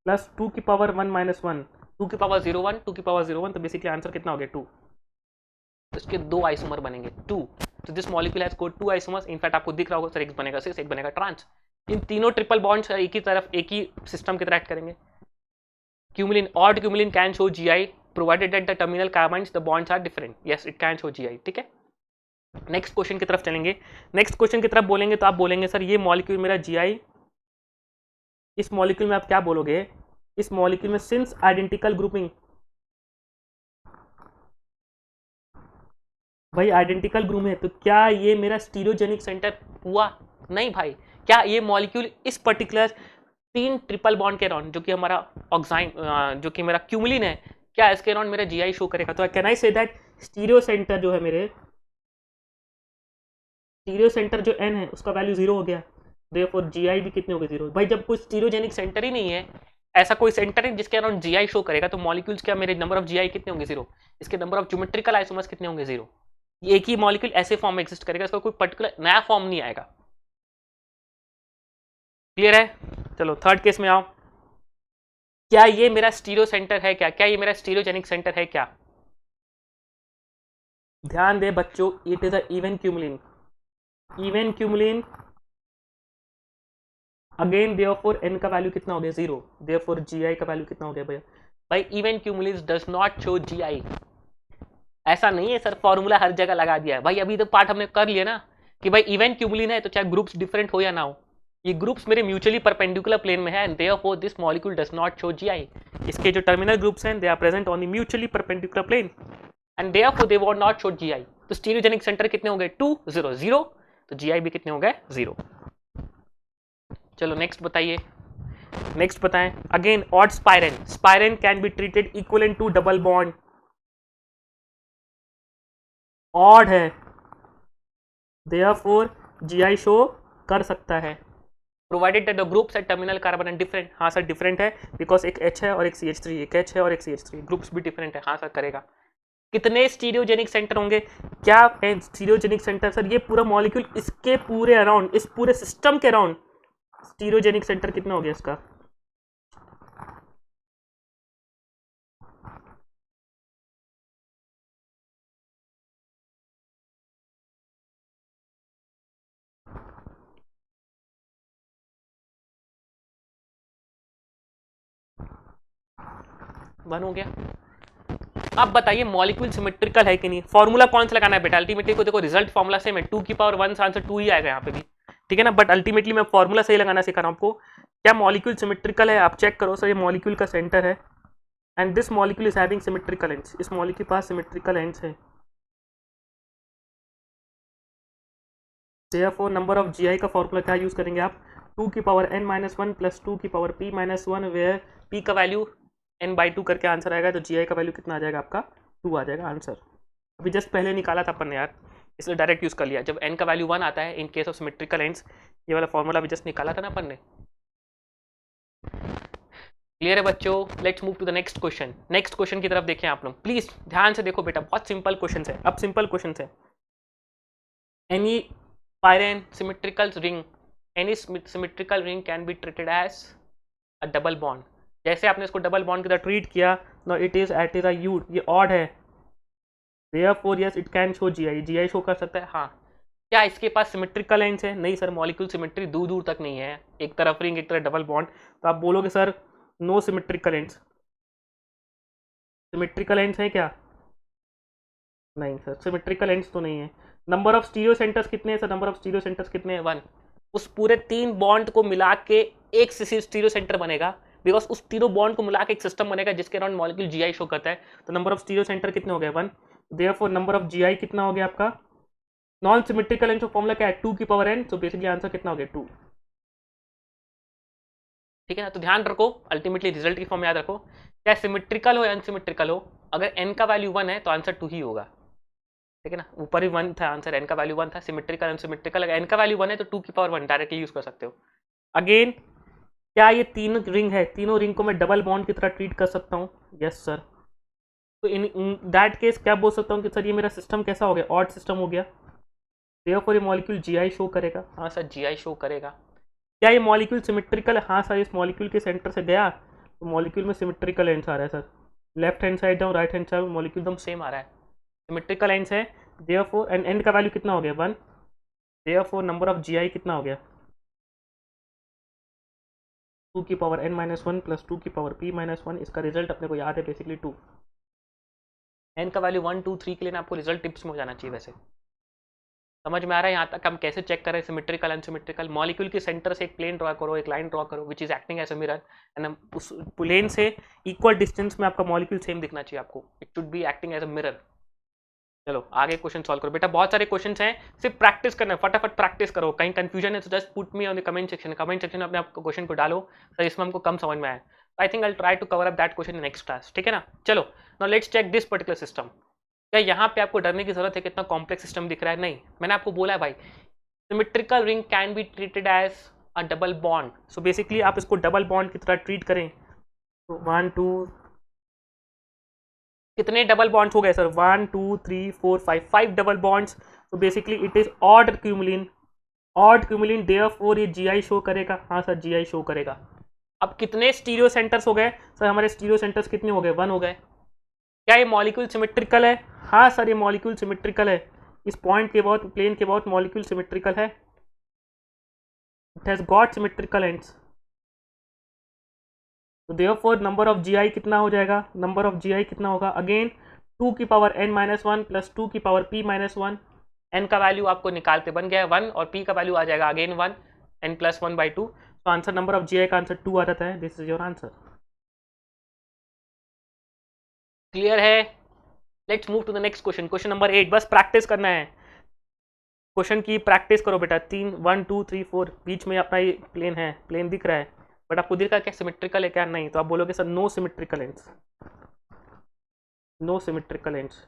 प्लस 2 की पावर 1-1, 2 की पावर 0-1, 2 की पावर 0-1, तो बेसिकली आंसर कितना हो गया? 2। तो इसके 2 आइसोमर बनेंगे 2। तो this molecule has got 2 isomers. In fact आपको दिख रहा होगा सर, एक बनेगा 6, एक बनेगा ट्रांस। इन तीनों ट्रिपल बॉन्ड्स एक ही तरफ, एक ही सिस्टम की तरह एक्ट करेंगे। Cumulene, odd cumulene can show GI provided that the terminal carbons the bonds are different, yes it can show GI, ठीक है। नेक्स्ट क्वेश्चन की तरफ चलेंगे। नेक्स्ट क्वेश्चन की तरफ बोलेंगे तो आप बोलेंगे सर ये मॉलिक्यूल मेरा GI, इस मॉलिक्यूल में आप क्या बोलोगे? इस मॉलिक्यूल में सिंस आइडेंटिकल ग्रुपिंग, भाई आइडेंटिकल ग्रुप है तो क्या ये मेरा स्टीरियोजेनिक सेंटर हुआ? नहीं भाई। क्या ये मॉलिक्यूल इस पर्टिकुलर 3 ट्रिपल बॉन्ड के अराउंड, जो कि हमारा ऑक्साइन, जो कि मेरा क्यूमुलिन है, क्या इसके अराउंड मेरा जीआई शो करेगा? तो can I say that stereo centre जो है मेरे, स्टीरियो सेंटर जो एन है उसका वैल्यू 0 हो गया, देयरफॉर जीआई भी कितने हो गए? 0। भाई जब कोई स्टीरियोजेनिक सेंटर ही नहीं है, ऐसा कोई सेंटर है जिसके अराउंड जीआई शो करेगा, तो मॉलिक्यूल्स क्या मेरे नंबर ऑफ जीआई कितने होंगे? 0। इसके नंबर ऑफ ज्योमेट्रिकल आइसोमर्स कितने होंगे? 0। एक ही मॉलिक्यूल ऐसे फॉर्म में एग्जिस्ट करेगा, इसका कोई पर्टिकुलर नया फॉर्म नहीं आएगा। क्लियर है? चलो थर्ड केस में आओ। क्या ये मेरा स्टीरियो सेंटर है? क्या ये मेरा स्टीरियोजेनिक सेंटर है? क्या ध्यान दे बच्चों, it is a even cumulene. Even cumulene again therefore n का वैल्यू कितना हो गया? 0। देयरफॉर gi का वैल्यू कितना हो गया भैया? भाई even cumulene does not show gi। ऐसा नहीं है सर फॉर्मूला हर जगह लगा दिया है भाई, अभी तो पार्ट हमने कर लिया ना कि भाई इवन क्यूमुलिन है तो चाहे ग्रुप्स डिफरेंट हो या ना हो, ये ग्रुप्स मेरे म्यूचुअली परपेंडिकुलर प्लेन में है and therefore this molecule does not show gi। इसके जो टर्मिनल ग्रुप्स हैं they are present on the mutually perpendicular plane and therefore they would not show gi। तो स्टीरियोजेनिक सेंटर कितने हो गए? 2 0 0। तो gi भी कितने हो गए? 0। चलो नेक्स्ट बताइए, नेक्स्ट बताएं। Again odd spirane, spirane can be treated equivalent to double bond. Odd है देयरफॉर जीआई शो कर सकता है, provided that the groups at terminal carbon and different. हाँ सर डिफरेंट है, बिकॉज एक H है और एक CH3, एक H है और एक CH3, ग्रुप्स भी डिफरेंट है। हाँ सर करेगा। कितने स्टीरियोजेनिक सेंटर होंगे? क्या है स्टीरियोजेनिक सेंटर? सर ये पूरा मॉलिक्यूल, इसके पूरे अराउंड, इस पूरे सिस्टम के अराउंड स्टीरियोजेनिक सेंटर कितना हो गया इसका? वन हो गया। अब बताइए मॉलिक्यूल सिमेट्रिकल है कि नहीं? फॉर्मूला कौन सा लगाना है बेटा? अल्टीमेटली को देखो रिजल्ट फॉर्मूला सेम है, 2 की पावर 1 आंसर 2 ही आएगा यहाँ पे भी, ठीक है ना? बट अल्टीमेटली मैं फॉर्मूला सही लगाना सिखा रहा हूँ आपको। क्या मॉलिक्यूल सिमेट्रिकल है? आप चेक करो सर, ये मॉलिक्यूल का सेंटर है and this molecule is having symmetrical ends. इस मॉलिक्यूल के पास सिमेट्रिकल एंड्स है, देयरफॉर नंबर ऑफ जीआई का फॉर्मूला क्या यूज करेंगे आप? 2 की पावर n-1 प्लस 2 की पावर p-1, वेयर p का वैल्यू n/2 करके आंसर आएगा, तो जीआई का वैल्यू कितना आ जाएगा आपका? 2 आ जाएगा आंसर। अभी जस्ट पहले निकाला था अपन ने यार, इसलिए डायरेक्ट यूज कर लिया। जब n का वैल्यू 1 आता है in case of symmetrical ends, ये वाला फॉर्मूला भी जस्ट निकाला था ना अपन ने। क्लियर है बच्चों? Let's move to the next question. Next question की तरफ देखें आप लोग, प्लीज ध्यान से देखो बेटा, बहुत सिंपल क्वेश्चन है। अब सिंपल क्वेश्चन है, any pyrene symmetrical ring, any symmetrical ring can be treated as a double bond। जैसे आपने इसको डबल बॉन्ड की तरह ट्रीट किया, no it is at is a ये ऑड है, therefore yes it can show GI. GI show कर सकता है हाँ। क्या इसके पास सिमेट्रिकल एंड्स है? नहीं सर, मॉलिक्यूल सिमेट्री दूर दूर तक नहीं है, एक तरफ रिंग एक तरफ डबल बॉन्ड। तो आप बोलोगे sir no symmetrical ends. Symmetrical ends है क्या? नहीं सर सिमेट्रिकल एंड्स तो नहीं है। नंबर ऑफ स्टीरियो सेंटर्स कितने हैं sir? Number of stereo centres कितने हैं? 1। उस पूरे 3 बॉन्ड को मिला के एक स्टीरियो सेंटर बनेगा, बिकॉज उस तीनों बॉन्ड को मिला के एक सिस्टम बनेगा जिसके अराउंड मॉलिक्यूल जीआई शो करता है। तो नंबर ऑफ स्टीरियो सेंटर कितने हो गए? 1। देयरफॉर नंबर ऑफ जीआई कितना हो गया आपका? नॉन सिमेट्रिकल एंड फॉर्मूला क्या है? 2 की पावर n, तो बेसिकली आंसर कितना हो गया? 2। ठीक है ना? तो ध्यान रखो, अल्टीमेटली रिजल्ट की फॉर्म याद रखो, चाहे सिमेट्रिकल हो या अनसिमेट्रिकल हो, अगर n का वैल्यू 1 है तो आंसर 2 ही होगा। ठीक है ना? ऊपर ही 1 था आंसर, n का वैल्यू 1 था। सिमेट्रिकल अनसिमेट्रिकल, अगर n का वैल्यू 1 है तो 2 की पावर 1 डायरेक्टली यूज कर सकते हो। अगेन क्या ये तीनों रिंग है? तीनों रिंग को मैं डबल बॉन्ड की तरह ट्रीट कर सकता हूँ? Yes sir. तो इन दैट केस क्या बोल सकता हूँ कि सर ये मेरा सिस्टम कैसा हो गया? ऑड सिस्टम हो गया, देयरफॉर ये मॉलिक्यूल जीआई शो करेगा। हाँ सर जीआई शो करेगा। क्या ये मॉलिक्यूल सिमेट्रिकल है? हाँ सर, इस मॉलिक्यूल के सेंटर से गया तो मॉलिक्यूल में सिमेट्रिकल एंड्स आ रहा है sir, left hand side down right hand side molecule एकदम सेम आ रहा है, सिमेट्रिकल एंड्स है। देयरफॉर एंड का वैल्यू कितना हो गया? 1। देयरफॉर नंबर ऑफ जीआई कितना हो गया? 2 की पावर n-1 प्लस 2 की पावर p-1। इसका रिजल्ट अपने को याद है बेसिकली 2। n का वैल्यू 1 2 3 के लिए ना आपको रिजल्ट टिप्स में हो जाना चाहिए। वैसे समझ में आ रहा है यहाँ तक हम कैसे चेक करें सिमेट्रिकल अनसिमेट्रिकल? मॉलिक्यूल के सेंटर से एक प्लेन ड्रॉ करो, एक लाइन ड्रॉ करो which is acting as a mirror, and उस प्लेन से इक्वल डिस्टेंस में आपका मॉलिक्यूल सेम दिखना चाहिए आपको। It should be acting as a mirror. चलो आगे क्वेश्चन सॉल्व करो बेटा, बहुत सारे क्वेश्चन हैं, सिर्फ प्रैक्टिस करना है, फटाफट प्रैक्टिस करो। कहीं कंफ्यूजन है तो just put me on the comment section, comment section में अपने आपको क्वेश्चन को डालो, सर इसमें हमको कम समझ में आया। I think I try to cover up that question in next class, ठीक है ना। चलो now let's check this particular system. क्या यहाँ पे आपको डरने की जरूरत है, कितना कॉम्प्लेक्स सिस्टम दिख रहा है? नहीं, मैंने आपको बोला है भाई symmetrical ring can be treated as a double bond. So basically आप इसको डबल बॉन्ड की तरह ट्रीट करें तो 1 2, कितने डबल बॉन्ड्स हो गए सर? 1 2 3 4 5, 5 double bonds. तो basically it is odd cumulene, odd cumulene, therefore ये जीआई शो करेगा। हाँ सर जीआई शो करेगा। अब कितने स्टीरियो सेंटर्स हो गए सर? हमारे स्टीरियो सेंटर्स कितने हो गए? 1 हो गए। क्या ये मॉलिक्यूल सिमेट्रिकल है? हाँ सर ये मॉलिक्यूल सिमेट्रिकल है, इस पॉइंट के बहुत प्लेन के बहुत मॉलिक्यूल सिमेट्रिकल है, it has got symmetrical ends. तो देयरफॉर नंबर ऑफ जीआई कितना हो जाएगा? नंबर ऑफ जीआई कितना होगा? अगेन 2 की पावर n-1 प्लस 2 की पावर p-1। n का वैल्यू आपको निकालते बन गया है 1 और p का वैल्यू आ जाएगा अगेन 1, n+1/2। तो आंसर नंबर ऑफ जीआई का आंसर 2 आ जाता है। This is your answer. Clear है? Let's move to the next question, question number 8। बस प्रैक्टिस करना है, क्वेश्चन की प्रैक्टिस करो बेटा। 3 1 2 3 4 बीच में अपना ये प्लेन है, प्लेन दिख रहा है, बट आपको दिख रहा है क्या सिमेट्रिकल है क्या? नहीं, तो आप बोलोगे sir no symmetrical ends, no symmetrical ends.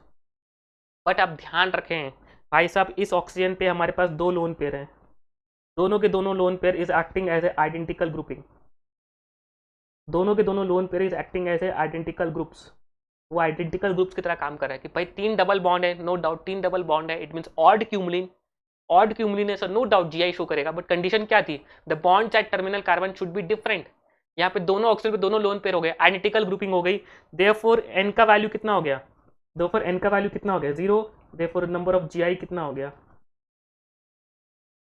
But आप ध्यान रखें भाई साहब, इस ऑक्सीजन पे हमारे पास 2 लोन पेयर हैं, दोनों के दोनों lone pair is acting as a identical grouping, दोनों के दोनों lone pair is acting as a identical groups. वो आइडेंटिकल ग्रुप्स की तरह काम कर रहा है कि भाई 3 डबल बॉन्ड है, नो डाउट 3 डबल बॉन्ड है, it means odd cumulene, odd cumulene है sir, no doubt GI show करेगा। बट कंडीशन क्या थी? The bonds at terminal carbon should be different. यहाँ पे दोनों ऑक्सीजन पे दोनों लोन पेयर हो गए, आइडेंटिकल ग्रुपिंग हो गई, देयरफॉर एन का वैल्यू कितना हो गया? देयरफॉर एन का वैल्यू कितना हो गया? 0। देयरफॉर नंबर ऑफ जीआई कितना हो गया?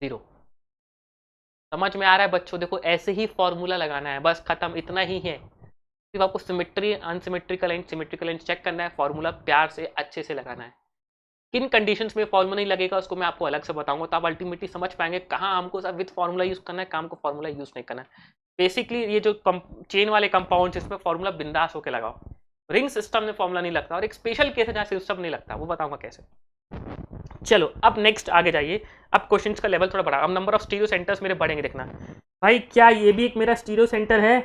0। समझ में आ रहा है बच्चों? देखो ऐसे ही फॉर्मूला लगाना है, बस खत्म, इतना ही है। सिर्फ आपको symmetry, unsymmetrical end symmetrical end check करना है, फॉर्मूला प्यार से अच्छे से लगाना है। किन कंडीशंस में फॉर्मूला नहीं लगेगा उसको मैं आपको अलग से बताऊंगा, तो आप अल्टीमेटली समझ पाएंगे कहाँ हमको सब विद फॉर्मूला यूज करना है, काम को फॉर्मूला यूज नहीं करना है। बेसिकली ये जो चेन वाले कंपाउंड इसमें फॉर्मूला बिंदास होकर लगाओ, रिंग सिस्टम में फॉर्मूला नहीं लगता, और एक स्पेशल केस है जहाँ सिस्टम नहीं लगता, वो बताऊंगा कैसे। चलो अब नेक्स्ट आगे जाइए, अब क्वेश्चंस का लेवल थोड़ा बढ़ा, अब नंबर ऑफ स्टीरियो सेंटर्स मेरे बढ़ेंगे। देखना भाई, क्या ये भी एक मेरा स्टीरियो सेंटर है?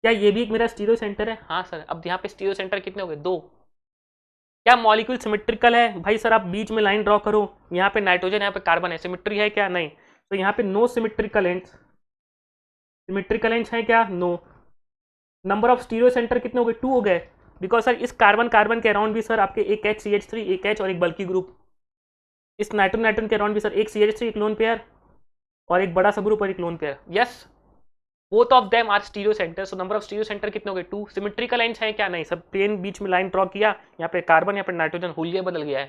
क्या ये भी एक मेरा स्टीरियो सेंटर है? हाँ सर। अब यहाँ पे स्टीरियो सेंटर कितने हो गए? 2। क्या मॉलिक्यूल सिमेट्रिकल है? भाई सर आप बीच में लाइन ड्रॉ करो, यहाँ पे नाइट्रोजन, यहाँ पे कार्बन है, सिमेट्री है क्या? नहीं। तो यहाँ पे no symmetrical ends, symmetrical ends है क्या? No. Number of stereo centre कितने हो गए? 2 हो गए, बिकॉज सर इस कार्बन कार्बन के अराउंड भी सर आपके एक HCH3, एक H और एक बल्कि ग्रुप, इस नाइट्रोजन नाइट्रोजन के अराउंड भी सर एक CH3, एक लोन पेयर और एक बड़ा सा ग्रुप और एक lone pair. Yes, both of them are stereo centre. So number of stereo centre कितने हो गए? 2। सिमेट्रिकल एंड्स है क्या? नहीं। सब प्लेन बीच में लाइन ड्रॉ किया, यहाँ पे कार्बन, यहाँ पे नाइट्रोजन, हुलिया बदल गया है।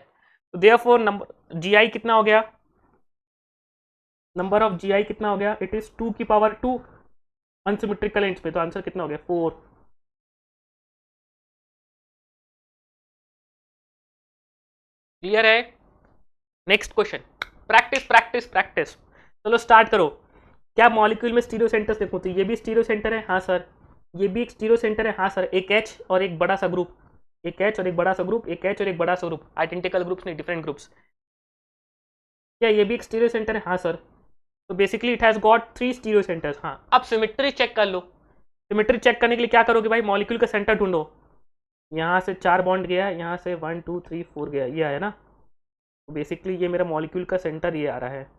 तो देयरफॉर नंबर जीआई कितना हो गया? नंबर ऑफ जीआई कितना हो गया? इट इज 2 की पावर 2 अनसिमेट्रिकल एंड्स पे, तो आंसर कितना हो गया? 4। क्लियर है? Next question, practice practice practice. चलो स्टार्ट करो। क्या मॉलिक्यूल में स्टीरियो सेंटर्स देखो तो ये भी स्टीरियो सेंटर है, हाँ सर। ये भी एक स्टीरियो सेंटर है, हाँ सर। एक H और एक बड़ा सा ग्रुप, एक H और एक बड़ा सा ग्रुप, एक H और एक बड़ा सा ग्रुप, आइडेंटिकल ग्रुप्स नहीं, डिफरेंट ग्रुप्स। क्या ये भी एक स्टीरियो सेंटर है? हाँ सर। तो basically it has got 3 stereo centres. हाँ, अब सिमेट्री चेक कर लो। सिमेट्री चेक करने के लिए क्या करोगे भाई? मॉलिक्यूल का सेंटर ढूंढो। यहाँ से 4 बॉन्ड गया है, यहाँ से 1 2 3 4 गया, ये आया ना। तो बेसिकली ये मेरा मॉलिक्यूल का सेंटर ये आ रहा है।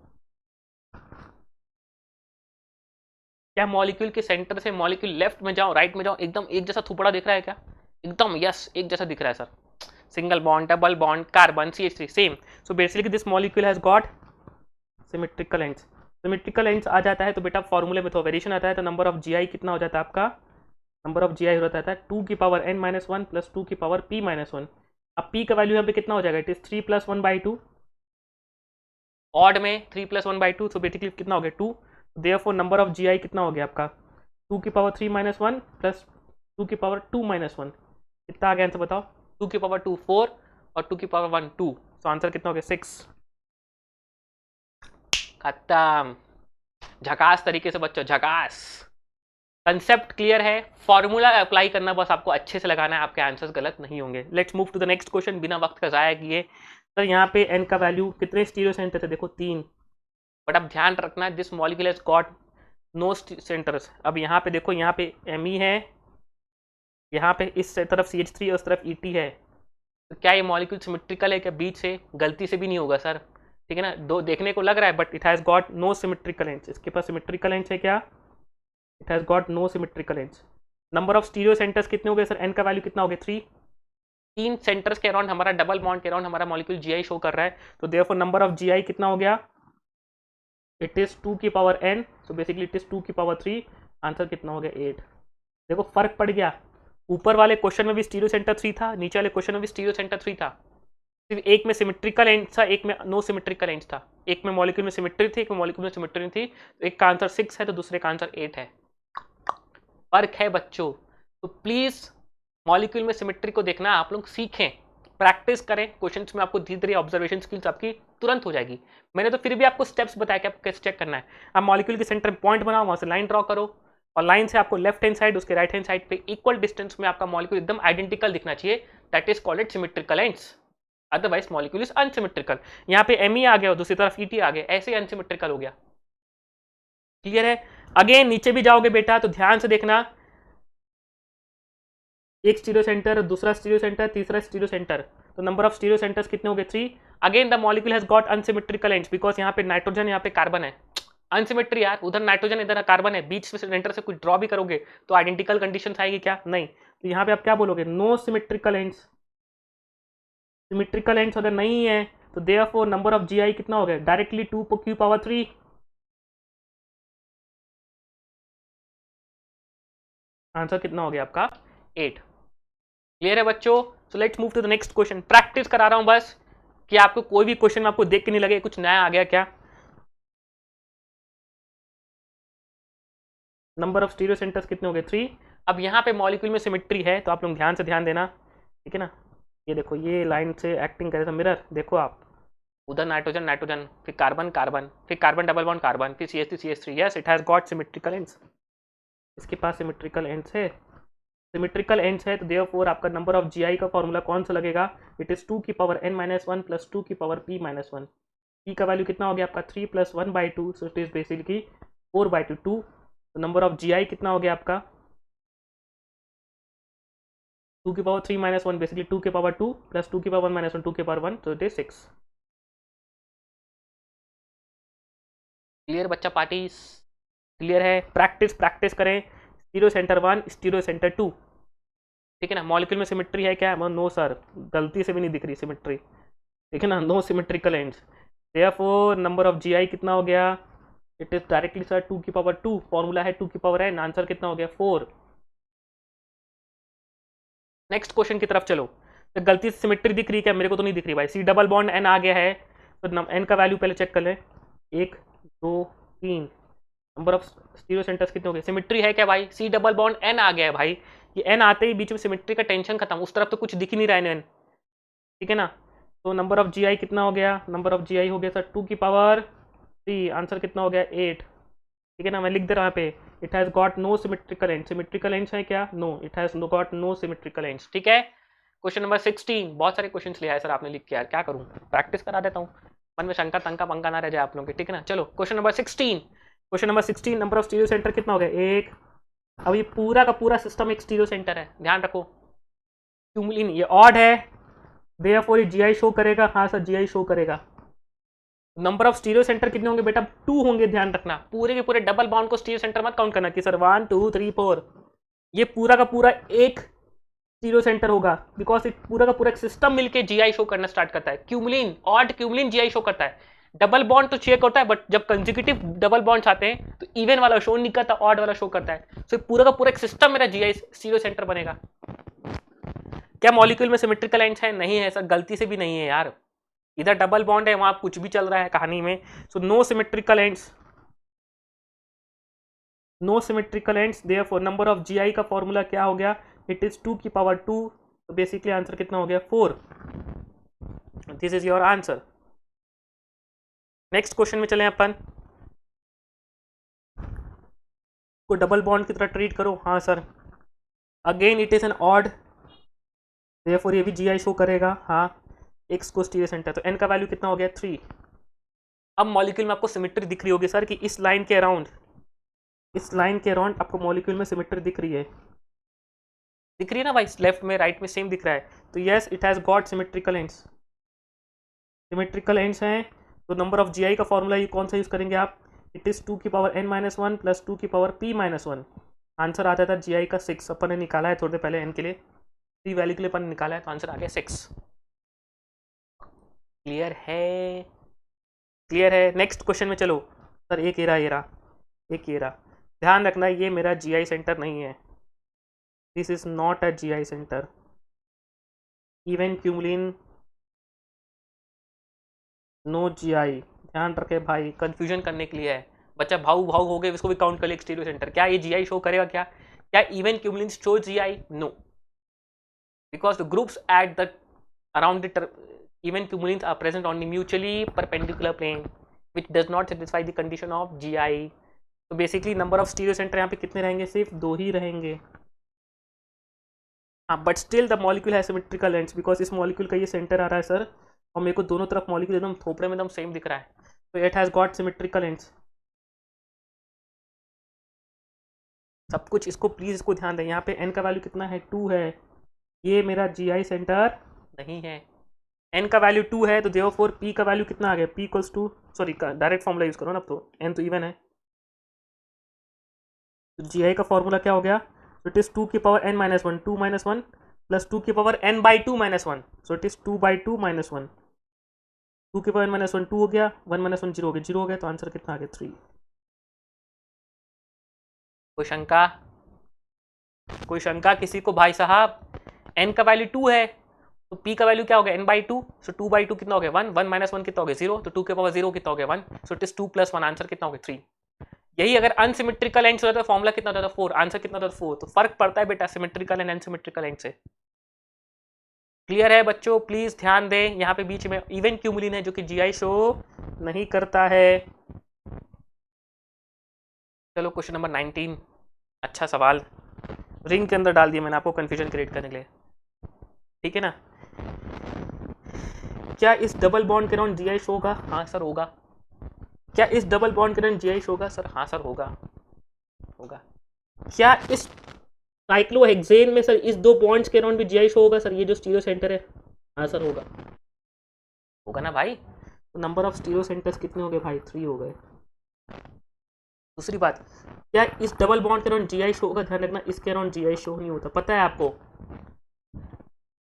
क्या मॉलिक्यूल के सेंटर से मॉलिक्यूल लेफ्ट में जाओ, राइट में जाओ, एकदम एक जैसा थुपड़ा दिख रहा है क्या? एकदम यस, एक जैसा दिख रहा है sir. Single bond, double bond, carbon, CH3 same. So basically this molecule has got symmetrical ends. Symmetrical ends आ जाता है तो बेटा फॉर्मूले में तो वेरिएशन आता है, तो नंबर ऑफ जीआई कितना हो जाता है आपका? नंबर ऑफ जीआई हो जाता है 2 की पावर n-1 प्लस 2 की पावर p-1। अब p का वैल्यू यहाँ पे कितना हो जाएगा? इट इज 3 + 1/2, ऑड में 3 + 1/2, सो बेसिकली कितना हो गया? 2। देयरफॉर नंबर ऑफ जीआई कितना हो गया आपका? 2 की पावर 3-1 प्लस 2 की पावर 2-1। कितना आ गया आंसर बताओ? 2 की पावर 2 4 और 2 की पावर 1 2, तो आंसर कितना हो गया? 6। खत्म। झकास तरीके से बच्चों, झकास। कंसेप्ट क्लियर है, फॉर्मूला अप्लाई करना बस आपको अच्छे से लगाना है, आपके आंसर्स गलत नहीं होंगे। Let's move to the next question बिना वक्त का जाया किए। सर यहाँ पे एन का वैल्यू कितने स्टीरियो सेंटर थे, देखो 3, बट अब ध्यान रखना this molecule has got no centres. अब यहाँ पे देखो, यहाँ पे Me है, यहाँ पे इस तरफ CH3 और उस तरफ Et है, तो क्या ये मॉलिक्यूल सिमेट्रिकल है क्या बीच से? गलती से भी नहीं होगा सर, ठीक है ना, दो देखने को लग रहा है but it has got no symmetrical ends. इसके पास सिमेट्रिकल एंड्स है क्या? It has got no symmetrical ends. Number of stereo centres कितने हो गए सर? एन का वैल्यू कितना हो गया? 3। 3 सेंटर्स के अराउंड हमारा डबल बॉन्ड के अराउंड हमारा मॉलिक्यूल Gi शो कर रहा है, तो देयरफॉर नंबर ऑफ Gi कितना हो गया? इट इज 2 की power n, so basically it is 2 की पावर 3। आंसर कितना हो गया? 8। देखो फर्क पड़ गया, ऊपर वाले क्वेश्चन में भी स्टीरियो सेंटर 3 था, नीचे वाले क्वेश्चन में भी स्टीरियो सेंटर 3 था, सिर्फ एक में सिमेट्रिकल एंड था, एक में नो सिमेट्रिकल एंड था। एक में मॉलिक्यूल में सिमेट्री थी, एक में मॉलिक्यूल में सिमेट्री नहीं थी, तो एक का आंसर 6 है तो दूसरे का आंसर 8 है। फर्क है बच्चों, तो प्लीज मॉलिक्यूल में सिमेट्री को देखना आप लोग सीखें, प्रैक्टिस करें, क्वेश्चंस में आपको धीरे धीरे ऑब्जर्वेशन स्किल्स आपकी तुरंत हो जाएगी। मैंने तो फिर भी आपको स्टेप्स बताया कि आपको कैसे चेक करना है। आप मॉलिक्यूल के सेंटर में पॉइंट बनाओ, वहां से लाइन ड्रॉ करो, और लाइन से आपको लेफ्ट हैंड साइड उसके राइट हैंड साइड पे इक्वल डिस्टेंस में आपका मॉलिक्यूल एकदम आइडेंटिकल दिखना चाहिए, that is called it symmetrical ends, otherwise molecule is unsymmetrical. यहाँ पे Me आ गया और दूसरी तरफ Et आ गया, ऐसे ही अनसिमेट्रिकल हो गया। क्लियर है? अगेन नीचे भी जाओगे बेटा तो ध्यान से देखना, एक स्टीरियो सेंटर, दूसरा स्टीरियो सेंटर, तीसरा स्टीरियो सेंटर, तो नंबर ऑफ स्टीरियो सेंटर्स कितने हो गए? 3। Again the molecule has got unsymmetrical ends because यहाँ पे नाइट्रोजन, यहाँ पे कार्बन है, अनसिमेट्री यार, उधर नाइट्रोजन इधर कार्बन है, बीच में सेंटर से कुछ ड्रॉ भी करोगे तो आइडेंटिकल कंडीशंस आएगी क्या? नहीं। तो यहाँ पे आप क्या बोलोगे? No symmetrical ends. Symmetrical ends अगर नहीं है तो देयरफॉर नंबर ऑफ Gi कितना हो गया? डायरेक्टली 2 की पावर 3। आंसर कितना हो गया आपका? 8। क्लियर है बच्चों? So let's move to the next question. Practice करा रहा हूं बस कि आपको कोई भी क्वेश्चन में आपको देख के नहीं लगे कुछ नया आ गया क्या। नंबर ऑफ स्टीरियो सेंटर्स कितने हो गए? 3। अब यहाँ पे मॉलिक्यूल में सिमेट्री है तो आप लोग ध्यान से ध्यान देना, ठीक है ना। ये देखो, ये लाइन से एक्टिंग करे था मिरर, देखो आप, उधर नाइट्रोजन नाइट्रोजन, फिर कार्बन कार्बन, फिर कार्बन डबल बॉन्ड कार्बन, फिर CH3 yes it has got symmetrical ends. इसके पास सिमेट्रिकल एंड्स है, सिमेट्रिकल एंड्स है, तो देयरफॉर आपका नंबर ऑफ Gi का फॉर्मूला कौन सा लगेगा? इट इज 2 की पावर n-1 प्लस 2 की पावर p-1। p का वैल्यू कितना हो गया आपका? 3 plus 1/2, so it is basically 4/2। तो नंबर ऑफ Gi कितना हो गया आपका? 2 की पावर 3-1, बेसिकली 2 की पावर 2 प्लस 2 की पावर 1-1, 2 की पावर 1, तो इट इज 6। क्लियर बच्चा पार्टी? क्लियर है? प्रैक्टिस प्रैक्टिस करें। स्टीरियो सेंटर 1, स्टीरियो सेंटर 2, ठीक है ना। मॉलिक्यूल में सिमेट्री है क्या? नो सर, गलती से भी नहीं दिख रही सिमेट्री, ठीक है ना, no symmetrical ends. Therefore number of Gi कितना हो गया? इट इज डायरेक्टली सर 2 की पावर 2, फॉर्मूला है 2 की पावर n, आंसर कितना हो गया? 4। नेक्स्ट क्वेश्चन की तरफ चलो। तो गलती से सिमेट्री दिख रही है क्या? मेरे को तो नहीं दिख रही भाई। सी डबल बॉन्ड n आ गया है, तो n का वैल्यू पहले चेक कर लें। 1 2 3, नंबर ऑफ स्टीरियो सेंटर्स कितने हो गए? सिमेट्री है क्या भाई? सी डबल बॉन्ड n आ गया है भाई, ये n आते ही बीच में सिमेट्री का टेंशन खत्म, उस तरफ तो कुछ दिख ही नहीं रहा है n, ठीक है ना। तो नंबर ऑफ Gi कितना हो गया? नंबर ऑफ Gi हो गया सर 2 की पावर 3, आंसर कितना हो गया? 8, ठीक है ना। मैं लिख दे रहा पे, it has got no symmetrical end, symmetrical ends है क्या? No, it has got no symmetrical ends, ठीक है। क्वेश्चन नंबर 16, बहुत सारे क्वेश्चंस लिया है सर आपने लिख के, यार क्या करूं, प्रैक्टिस करा देता हूं, मन में शंका तंका पंका ना रह जाए आप लोगों के, ठीक है ना। चलो question number 16, question number 16, number of stereo centre कितना हो गया? 1। अब ये पूरा का पूरा सिस्टम एक स्टीरियो सेंटर है, ध्यान रखो, क्यूमुलिन ये ऑड है, देयरफॉर ये Gi शो करेगा, हाँ सर Gi शो करेगा। नंबर ऑफ स्टीरियो सेंटर कितने होंगे बेटा? 2 होंगे, ध्यान रखना, पूरे के पूरे डबल बॉन्ड को स्टीरियो सेंटर मत काउंट करना कि सर 1 2 3 4, ये पूरा का पूरा एक स्टीरियो सेंटर होगा, बिकॉज पूरा का पूरा एक सिस्टम मिलके Gi शो करना स्टार्ट करता है। Cumulene, odd cumulene Gi show करता है, डबल बॉन्ड तो चेक होता है, बट जब कंसेक्यूटिव डबल बॉन्ड्स आते हैं तो इवन वाला शो नहीं करता, ऑड वाला शो करता है। सो पूरा का पूरा एक सिस्टम मेरा Gi स्टीरियो सेंटर बनेगा। क्या मॉलिक्यूल में सिमेट्रिकल एंड्स है? नहीं है सर, गलती से भी नहीं है यार, इधर डबल बॉन्ड है, वहां कुछ भी चल रहा है कहानी में। So no symmetrical ends, no symmetrical ends, therefore number of Gi का फॉर्मूला क्या हो गया? इट इज 2 की पावर 2, तो बेसिकली आंसर कितना हो गया? 4। This is your answer. Next question में चलें अपन। इसको डबल बॉन्ड की तरह ट्रीट करो। हाँ sir. Again it is an odd, therefore ये भी जी आई शो करेगा। हाँ, एक्स को स्टीरियो सेंटर, तो एन का वैल्यू कितना हो गया 3। अब मॉलिक्यूल में आपको सिमेट्री दिख रही होगी सर कि इस लाइन के अराउंड, इस लाइन के अराउंड आपको मॉलिक्यूल में सिमेट्री दिख रही है, दिख रही है ना भाई, लेफ्ट में राइट में सेम दिख रहा है। तो yes it has got symmetrical ends, symmetrical ends हैं। तो नंबर ऑफ जी आई का फॉर्मूला ये कौन सा यूज़ करेंगे आप, इट इज़ 2 की पावर n-1 प्लस 2 की पावर p-1। आंसर आता था जी आई का 6, अपन ने निकाला है थोड़ी देर पहले एन के लिए, 3 वैल्यू के लिए अपन ने निकाला है, तो आंसर आ गया 6। क्लियर है, क्लियर है। नेक्स्ट क्वेश्चन में चलो सर। एक एरा, ध्यान रखना ये मेरा जी आई सेंटर नहीं है, this is not a G I centre. Even cumulene no G I, ध्यान रखे भाई, कंफ्यूजन करने के लिए है। बच्चा भाव हो गए, इसको भी काउंट कर ले स्टीरियो सेंटर। क्या ये जी आई शो करेगा? क्या even cumulene show G I? No, because the groups at the around the even cumulins are present on the mutually perpendicular plane which does not satisfy the condition of GI। तो basically number of stereo centre यहाँ पे कितने रहेंगे? सिर्फ 2 ही रहेंगे। हाँ, बट स्टिल द मॉलिक्यूल है सिमेट्रिकल एंड्स, बिकॉज इस मॉलिक्यूल का ये सेंटर आ रहा है सर, और मेरे को दोनों तरफ मॉलिक्यूल एकदम थोपड़े में एकदम सेम दिख रहा है, तो it has got symmetrical ends. सब कुछ इसको प्लीज़ इसको ध्यान दें। यहाँ पे एन का वैल्यू कितना है? 2 है। ये मेरा जी आई सेंटर नहीं है। एन का वैल्यू 2 है, तो देयरफॉर पी का वैल्यू कितना आ गया? P equals to, sorry direct formula use करो ना, अब तो एन तो इवन है, तो जी आई का फॉर्मूला क्या हो गया? सो इट इज़ 2 की पावर n-1, 2-1 प्लस 2 की power n/2-1, so it is 2/2-1। 2 की पावर n-1 2 हो गया, 1-1 0 हो गया, 0 हो गया, तो आंसर कितना आ गया? 3। कोई शंका? कोई शंका किसी को भाई साहब? एन का वैल्यू 2 है, तो पी का वैल्यू क्या हो गया? n/2, सो 2/2 कितना हो गया? 1, 1-1 कितना हो गया? 0, तो 2 के पावर 0 कितना हो गया? 1, सो इट इज 2 + 1, आंसर कितना हो गया? 3। यही अगर अनसिमेट्रिकल एंड होता तो फॉर्मूला कितना होता था? 4, आंसर कितना होता था? 4। तो फर्क पड़ता है बेटा सिमेट्रिकल एंड अनसिमेट्रिकल एंड से। क्लियर है बच्चों? प्लीज ध्यान दें, यहाँ पे बीच में इवन क्यूमुलिन है जो कि जीआई शो नहीं करता है। चलो क्वेश्चन नंबर 19, अच्छा सवाल, रिंग के अंदर डाल दिया मैंने आपको कंफ्यूजन क्रिएट करने के लिए, ठीक है ना। क्या इस डबल बॉन्ड के अराउंड जीआई शो होगा? हाँ सर होगा। क्या इस डबल बॉन्ड के अराउंड जीआई शो होगा? सर हाँ सर होगा, होगा। क्या इस साइक्लोहेक्सेन में सर इस 2 बॉन्ड्स के अराउंड भी जीआई शो होगा? सर ये जो स्टीरियो सेंटर है, हाँ सर होगा, होगा ना भाई। तो नंबर ऑफ स्टीरियो सेंटर्स कितने हो गए भाई? 3 हो गए। दूसरी बात, क्या इस डबल बॉन्ड के अराउंड जीआई शो होगा? ध्यान रखना इसके अराउंड जीआई शो नहीं होता। पता है आपको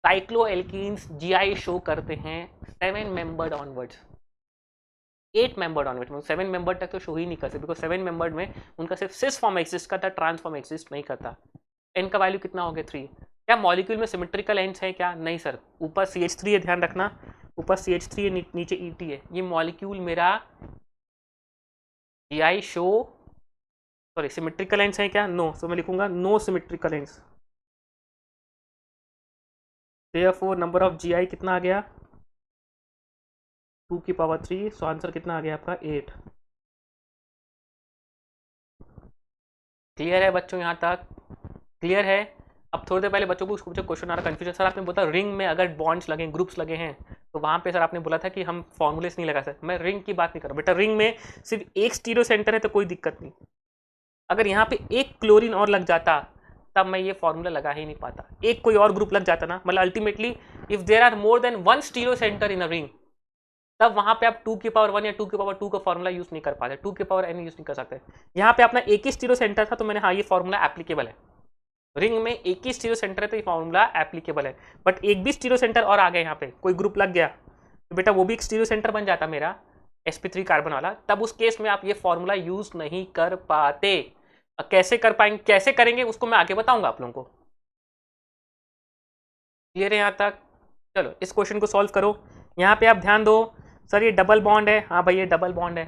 साइक्लोएल्कीन्स जीआई शो करते हैं 7 membered onwards, 8 membered onwards, 7 member तक तो शो ही नहीं करते, बिकॉज 7 मेंबर्ड में उनका सिर्फ सिस फॉर्म एग्जिस्ट करता है, ट्रांस फॉर्म एग्जिस्ट नहीं करता। एन का वैल्यू कितना हो गया? 3। क्या मॉलिक्यूल में सिमेट्रिकल एंड्स है क्या? नहीं सर, ऊपर CH3 है, ध्यान रखना ऊपर CH3 है, नीचे ET है। ये मॉलिक्यूल मेरा GI show, sorry symmetrical ends है क्या? नो, सो मैं लिखूंगा no symmetrical ends. Therefore number of GI कितना आ गया? 2 की पावर 3, सो आंसर कितना आ गया आपका? 8। क्लियर है बच्चों? यहाँ तक क्लियर है? अब थोड़ी देर पहले बच्चों को क्वेश्चन आ रहा कंफ्यूजन, सर आपने बोला रिंग में अगर बॉन्ड्स लगे, ग्रुप्स लगे हैं, तो वहाँ पे सर आपने बोला था कि हम फॉर्मूले से नहीं लगा सकते। मैं रिंग की बात नहीं कर रहा बेटा, रिंग में सिर्फ एक स्टीरियो सेंटर है तो कोई दिक्कत नहीं। अगर यहाँ पे एक क्लोरीन और लग जाता तब मैं ये फॉर्मूला लगा ही नहीं पाता। एक कोई और ग्रुप लग जाता ना, मतलब ultimately if there are more than 1 stereo centre in a ring, तब वहां पे आप 2 की पावर 1 या 2 की पावर 2 का फॉर्मूला यूज नहीं कर पाते, 2 की पावर n यूज नहीं कर सकते। यहाँ पे अपना एक ही स्टीरियो सेंटर था, तो मैंने हाँ ये फॉर्मूला एप्लीकेबल है। रिंग में एक ही स्टीरियो सेंटर है तो ये फॉर्मूला एप्लीकेबल है। बट एक भी स्टीरियो सेंटर और आ गया, यहाँ पे कोई ग्रुप लग गया तो बेटा वो भी एक स्टीरियो सेंटर बन जाता मेरा sp3 कार्बन वाला, तब उस केस में आप ये फॉर्मूला यूज नहीं कर पाते। कैसे कर पाएंगे, कैसे करेंगे उसको मैं आगे बताऊंगा आप लोगों को। क्लियर है यहाँ तक? चलो इस क्वेश्चन को सॉल्व करो। यहाँ पे आप ध्यान दो, सर ये डबल बॉन्ड है, हाँ भाई ये डबल बॉन्ड है।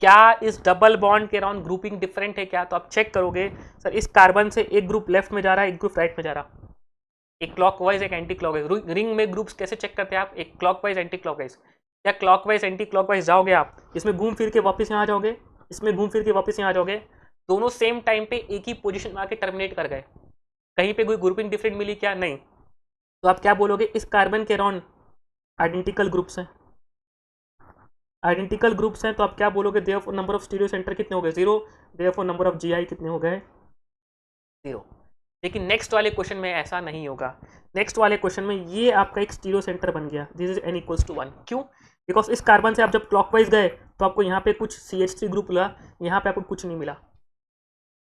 क्या इस डबल बॉन्ड के अराउंड ग्रुपिंग डिफरेंट है क्या? तो आप चेक करोगे सर इस कार्बन से एक ग्रुप लेफ्ट में जा रहा है, एक ग्रुप राइट में जा रहा है, एक क्लॉकवाइज एक एंटी क्लॉकवाइज। रिंग में ग्रुप्स कैसे चेक करते हैं आप? एक क्लॉकवाइज एंटी क्लॉकवाइज। क्या क्लॉकवाइज एंटी क्लॉकवाइज जाओगे आप, इसमें घूम फिर के वापस यहाँ आ जाओगे, इसमें घूम फिर के वापस यहाँ आ जाओगे, दोनों सेम टाइम पे एक ही पोजीशन में आके टर्मिनेट कर गए, कहीं पे कोई ग्रुपिंग डिफरेंट मिली क्या? नहीं। तो आप क्या बोलोगे, इस कार्बन के अराउंड आइडेंटिकल ग्रुप्स हैं, आइडेंटिकल ग्रुप्स हैं, तो आप क्या बोलोगे, therefore number of stereo centre कितने हो गए? 0। देयरफॉर नंबर ऑफ जीआई कितने हो गए? 0। लेकिन नेक्स्ट वाले क्वेश्चन में ऐसा नहीं होगा। नेक्स्ट वाले क्वेश्चन में ये आपका एक स्टीरियो सेंटर बन गया, this is n equals to 1। क्यों? बिकॉज इस कार्बन से आप जब क्लॉकवाइज गए तो आपको यहाँ पे कुछ CH3 ग्रुप मिला, यहाँ पे आपको कुछ नहीं मिला।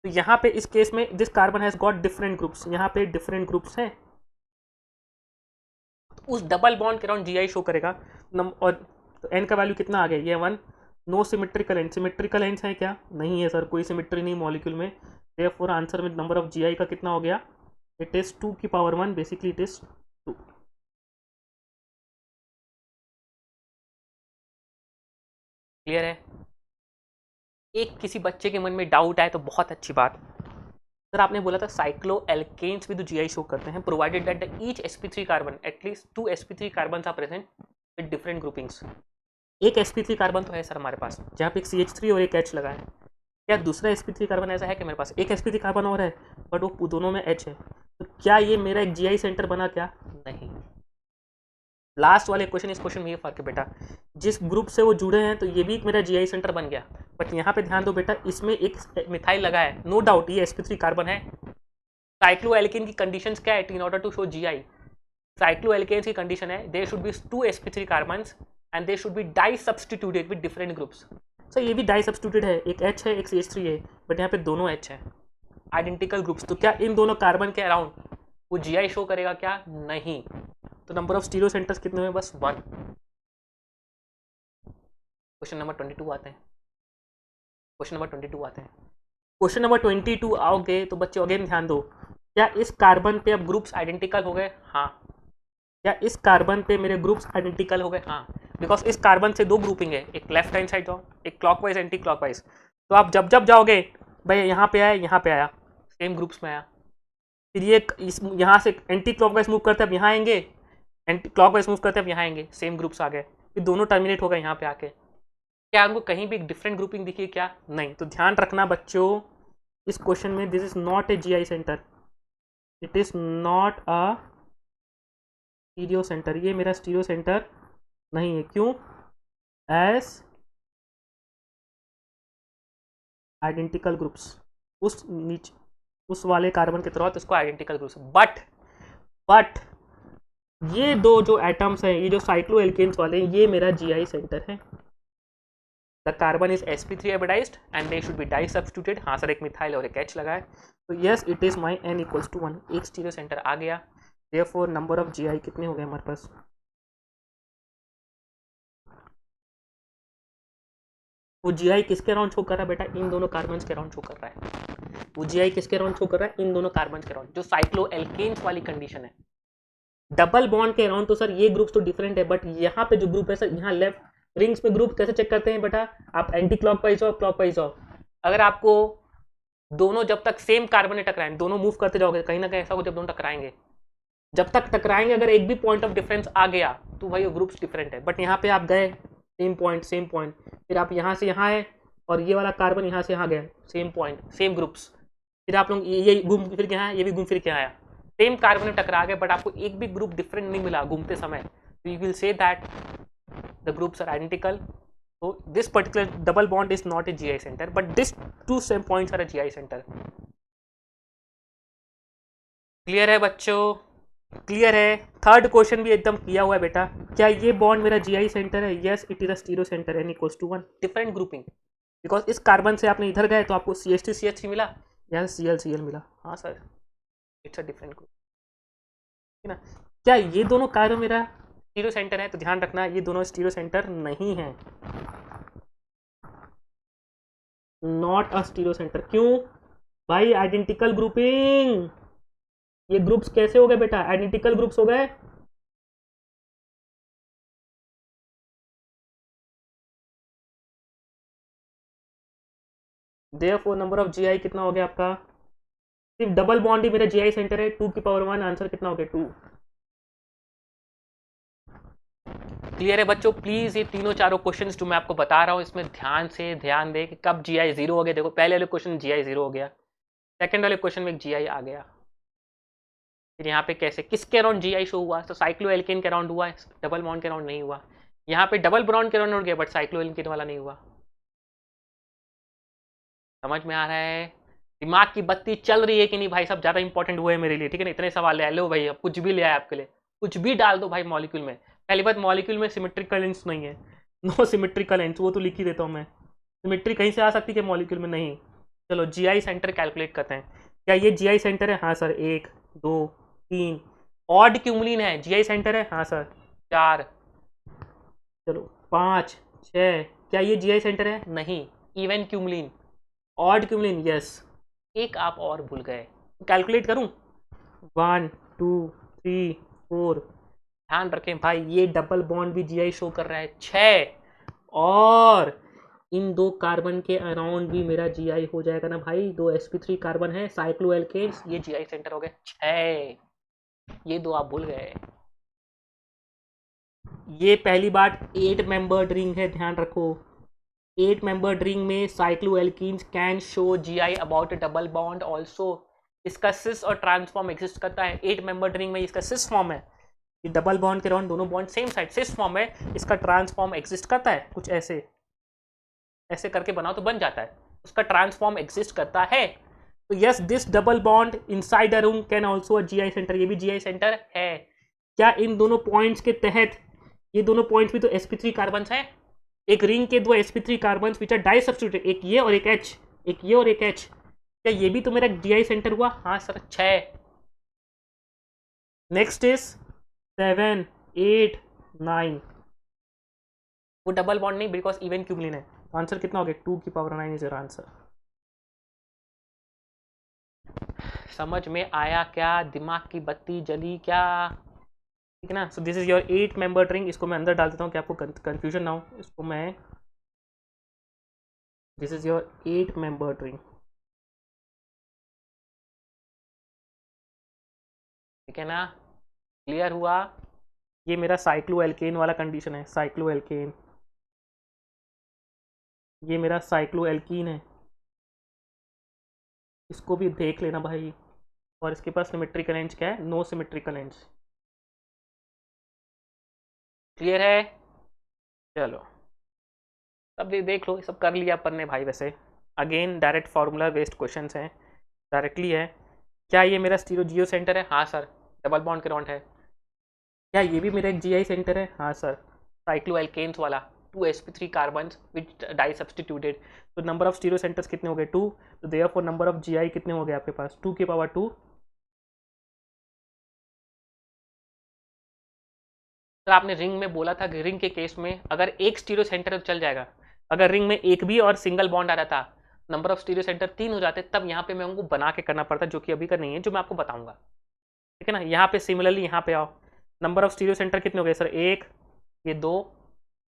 तो यहाँ पे इस केस में this carbon has got different groups, यहाँ पे डिफरेंट ग्रुप्स हैं, तो उस डबल बॉन्ड के अराउंड जीआई शो करेगा। और तो n का वैल्यू कितना आ गया? ये 1। No symmetrical end, symmetrical ends है क्या? नहीं है सर, कोई सिमेट्री नहीं मॉलिक्यूल में। देयरफॉर आंसर में नंबर ऑफ जीआई का कितना हो गया? इट इज 2 की power 1, basically it is 2। Clear है? एक किसी बच्चे के मन में डाउट आए तो बहुत अच्छी बात, सर आपने बोला था साइक्लो एल्केन्स भी तो जीआई शो करते हैं, provided that each sp3 carbon at least 2 sp3 carbon are present with different groupings. एक sp3 कार्बन तो है सर हमारे पास, जहाँ पे एक CH3 और एक H लगा है। क्या दूसरा sp3 कार्बन ऐसा है कि मेरे पास एक sp3 कार्बन और है बट वो दोनों में H है, तो क्या ये मेरा एक जीआई सेंटर बना? क्या नहीं। लास्ट वाले क्वेश्चन, इस क्वेश्चन में ये फर्क है बेटा, जिस ग्रुप से वो जुड़े हैं तो ये भी मेरा जीआई सेंटर बन गया, बट यहाँ पे ध्यान दो बेटा, इसमें एक मिथाइल लगा है, नो डाउट ये sp3 कार्बन है। साइक्लोएल्केन की कंडीशंस क्या है in order to show GI? Cycloalkanes की कंडीशन है there should be 2 sp3 carbons and they should be disubstituted with different groups. Sir ये भी डाई सब्सटीट्यूटेड है, एक H है एक CH3 है, बट यहाँ पे दोनों H है, आइडेंटिकल ग्रुप्स। तो क्या इन दोनों कार्बन के अराउंड वो जीआई शो करेगा? क्या नहीं। तो नंबर ऑफ स्टीरियो सेंटर्स कितने हुए? बस 1। क्वेश्चन नंबर 22 आते हैं, क्वेश्चन नंबर 22 आते हैं। क्वेश्चन नंबर 22 आओगे तो बच्चों अगेन ध्यान दो, क्या इस कार्बन पे अब ग्रुप्स आइडेंटिकल हो गए? हाँ। क्या इस कार्बन पे मेरे ग्रुप्स आइडेंटिकल हो गए? हाँ। बिकॉज इस कार्बन से दो ग्रुपिंग है, एक लेफ्ट हैंड साइड जाओ, एक क्लॉकवाइज एंटी क्लॉकवाइज। तो आप जब जब जाओगे, भाई यहाँ पे आया यहाँ पे आया, सेम ग्रुप्स में आया, फिर ये यहाँ से एंटी क्लॉकवाइज मूव करते अब यहाँ आएंगे, एंटी क्लॉकवाइज मूव करते अब यहाँ आएंगे, सेम ग्रुप्स आ गए, फिर दोनों टर्मिनेट हो गए यहाँ पे आके। क्या उनको कहीं भी डिफरेंट ग्रुपिंग दिखी? क्या नहीं। तो ध्यान रखना बच्चों, इस क्वेश्चन में this is not a GI centre, it is not a stereo centre, ये मेरा स्टीरियो सेंटर नहीं है। क्यों? एस आइडेंटिकल ग्रुप्स, उस नीचे उस वाले कार्बन के तरह उसको आइडेंटिकल ग्रुप्स, बट ये दो जो एटम्स हैं, ये जो साइक्लोएल्केन्स वाले, ये मेरा जीआई सेंटर है। The carbon is sp3 hybridised and they should be disubstituted. हाँ सर, एक मिथाइल और एक H लगा है, तो yes it is my n equals to 1, एक स्टीरियो सेंटर आ गया। देयरफॉर नंबर ऑफ जीआई कितने हो गए हमारे पास? वो जीआई किसके अराउंड शो कर रहा है बेटा? इन दोनों कार्बन के अराउंड शो कर रहा है। वो जीआई किसके अराउंड शो कर रहा है? इन दोनों कार्बन के अराउंड, जो साइक्लोएल्केन्स वाली कंडीशन है। डबल बॉन्ड के अराउंड तो सर ये ग्रुप्स तो डिफरेंट है, बट यहाँ पे जो ग्रुप है सर, यहाँ लेफ्ट रिंग्स में ग्रुप कैसे चेक करते हैं बेटा? आप एंटी क्लॉकवाइज हो, क्लॉकवाइज हो, अगर आपको दोनों जब तक सेम कार्बन में टकराएं, दोनों मूव करते जाओगे, कहीं ना कहीं ऐसा होगा जब दोनों टकराएंगे, जब तक टकराएंगे अगर एक भी पॉइंट ऑफ डिफरेंस आ गया तो भाई वो ग्रुप्स डिफरेंट है। बट यहाँ पे आप गए सेम पॉइंट, फिर आप यहाँ से यहाँ आए और ये वाला कार्बन यहाँ से यहाँ गया, सेम पॉइंट सेम ग्रुप्स, फिर आप लोग ये घूम फिर के यहाँ, ये भी घूम फिर के आया, सेम कार्बन में टकरा गए, बट आपको एक भी ग्रुप डिफरेंट नहीं मिला घूमते समय, तो यू विल से that the groups are identical. So this particular double bond is not a GI center, but this two same points are a GI center. Clear है बच्चों? क्लियर है? थर्ड क्वेश्चन भी एकदम किया हुआ है बेटा, क्या ये बॉन्ड मेरा जीआई सेंटर है? Yes it is a stereo centre, n equals to 1, different grouping, because इस कार्बन से आपने इधर गए तो आपको CH3 CH3 मिला, यहाँ से Cl मिला। हाँ sir, it's a different group, है ना? क्या ये दोनों कार्बन मेरा स्टीरियो सेंटर है? तो ध्यान रखना ये दोनों स्टीरियो सेंटर नहीं है, नॉट अ स्टीरियो सेंटर। क्यों भाई? आइडेंटिकल ग्रुपिंग, ये ग्रुप्स कैसे हो गए बेटा? आइडेंटिकल ग्रुप्स हो गए। देयरफॉर नंबर ऑफ जीआई कितना हो गया आपका? सिर्फ डबल बॉन्ड ही मेरा जीआई सेंटर है, 2 की पावर 1, आंसर कितना हो गया? 2। क्लियर है बच्चों? प्लीज ये तीनों चारों क्वेश्चंस जो मैं आपको बता रहा हूँ इसमें ध्यान से ध्यान दे कि कब जीआई 0 हो गया। देखो पहले वाले क्वेश्चन जीआई 0 हो गया, सेकंड वाले क्वेश्चन में जीआई आ गया, फिर यहाँ पे कैसे किसके अराउंड जीआई शो हुआ? तो साइक्लो एल्केन के अराउंड हुआ, डबल बॉन्ड के अराउंड नहीं हुआ। यहाँ पे डबल बॉन्ड के अराउंड हो गया बट साइक्लो एल्केन वाला नहीं हुआ। समझ में आ रहा है? दिमाग की बत्ती चल रही है कि नहीं भाई? सब ज्यादा इंपॉर्टेंट हुए मेरे लिए, ठीक है ना? इतने सवाल ले लो भाई, अब कुछ भी ले आए आपके लिए, कुछ भी डाल दो भाई मॉलिक्यूल में। पहली बात, मॉलिक्यूल में सिमेट्रिकल एंड्स नहीं है, नो सिमेट्रिकल एंड्स, वो तो लिख ही देता हूँ मैं। सिमेट्री कहीं से आ सकती है मॉलिक्यूल में? नहीं। चलो जीआई सेंटर कैलकुलेट करते हैं। क्या ये जीआई सेंटर है? हाँ सर। 1 2 3। ऑड क्यूमुलिन है, जीआई सेंटर है? हाँ सर। 4। चलो 5 6। क्या ये जीआई सेंटर है? नहीं। Even cumulene, odd cumulene, yes. एक आप और भूल गए, कैलकुलेट करूं? 1 2 3 4। ध्यान रखें भाई, ये डबल बॉन्ड भी जीआई शो कर रहा है 6, और इन 2 कार्बन के अराउंड भी मेरा जीआई हो जाएगा ना भाई। 2 sp3 कार्बन है, साइक्लो एल्केन्स, ये जीआई सेंटर हो गया 6। ये 2 आप भूल गए। ये पहली बात 8 मेंबर्ड रिंग है, ध्यान रखो। 8 मेंबर्ड रिंग में cycloalkenes can show GI about a double bond also. इसका सिस और ट्रांसफॉर्म एग्जिस्ट करता है। 8 मेंबर्ड रिंग में इसका सिस फॉर्म है, ये डबल बॉन्ड के अराउंड दोनों bond same side, cis form है। इसका ट्रांसफॉर्म एग्जिस्ट करता है, कुछ ऐसे ऐसे करके बनाओ तो बन जाता है, उसका ट्रांसफॉर्म एग्जिस्ट करता है। तो yes, this double bond inside a ring can also a GI centre, ये भी जीआई सेंटर है। क्या इन दोनों पॉइंट्स के तहत, ये दोनों पॉइंट्स भी तो sp3 कार्बन है, एक रिंग के 2 sp3 carbon which are disubstituted, एक ये और एक H, एक ये और एक H, क्या ये भी तो मेरा जीआई सेंटर हुआ? हाँ सर 6। Next is 7 8 9। वो डबल बॉन्ड नहीं, बिकॉज इवन क्यूमुलिन है। आंसर कितना हो गया? 2 की पावर 9 इज योर आंसर। समझ में आया क्या? दिमाग की बत्ती जली क्या? ठीक है ना? So this is your 8 member ring. इसको मैं अंदर डाल देता हूँ कि आपको कंफ्यूजन ना हो। इसको मैं, this is your 8 member ring, ठीक है ना? क्लियर हुआ? ये मेरा साइक्लो एल्केन वाला कंडीशन है, साइक्लो एल्केन। ये मेरा साइक्लो एल्कीन है, इसको भी देख लेना भाई। और इसके पास सिमेट्रिकल एंड्स क्या है? No symmetrical ends. क्लियर है? चलो सब देख लो, सब कर लिया अपन ने भाई। वैसे again direct formula based question हैं, डायरेक्टली है। क्या ये मेरा स्टीरो जियो सेंटर है? हाँ सर। डबल बॉन्ड के अराउंड है। क्या ये भी मेरा एक जीआई सेंटर है? हाँ सर। साइक्लो एल्केन्स वाला, 2 sp3 carbon which disubstituted. तो नंबर ऑफ स्टीरो सेंटर्स कितने हो गए? 2। तो देयरफॉर नंबर ऑफ जीआई कितने हो गए आपके पास? 2 की पावर 2। तो आपने रिंग में बोला था कि रिंग के केस में अगर एक स्टीरियो सेंटर है तो चल जाएगा। अगर रिंग में एक भी और सिंगल बॉन्ड आ जाता, नंबर ऑफ स्टीरियो सेंटर 3 हो जाते, तब यहाँ पे मैं उनको बना के करना पड़ता, जो कि अभी का नहीं है, जो मैं आपको बताऊंगा। ठीक है ना? यहाँ पे सिमिलरली यहाँ पे आओ, नंबर ऑफ स्टीरियो सेंटर कितने हो गए सर? 1, ये 2,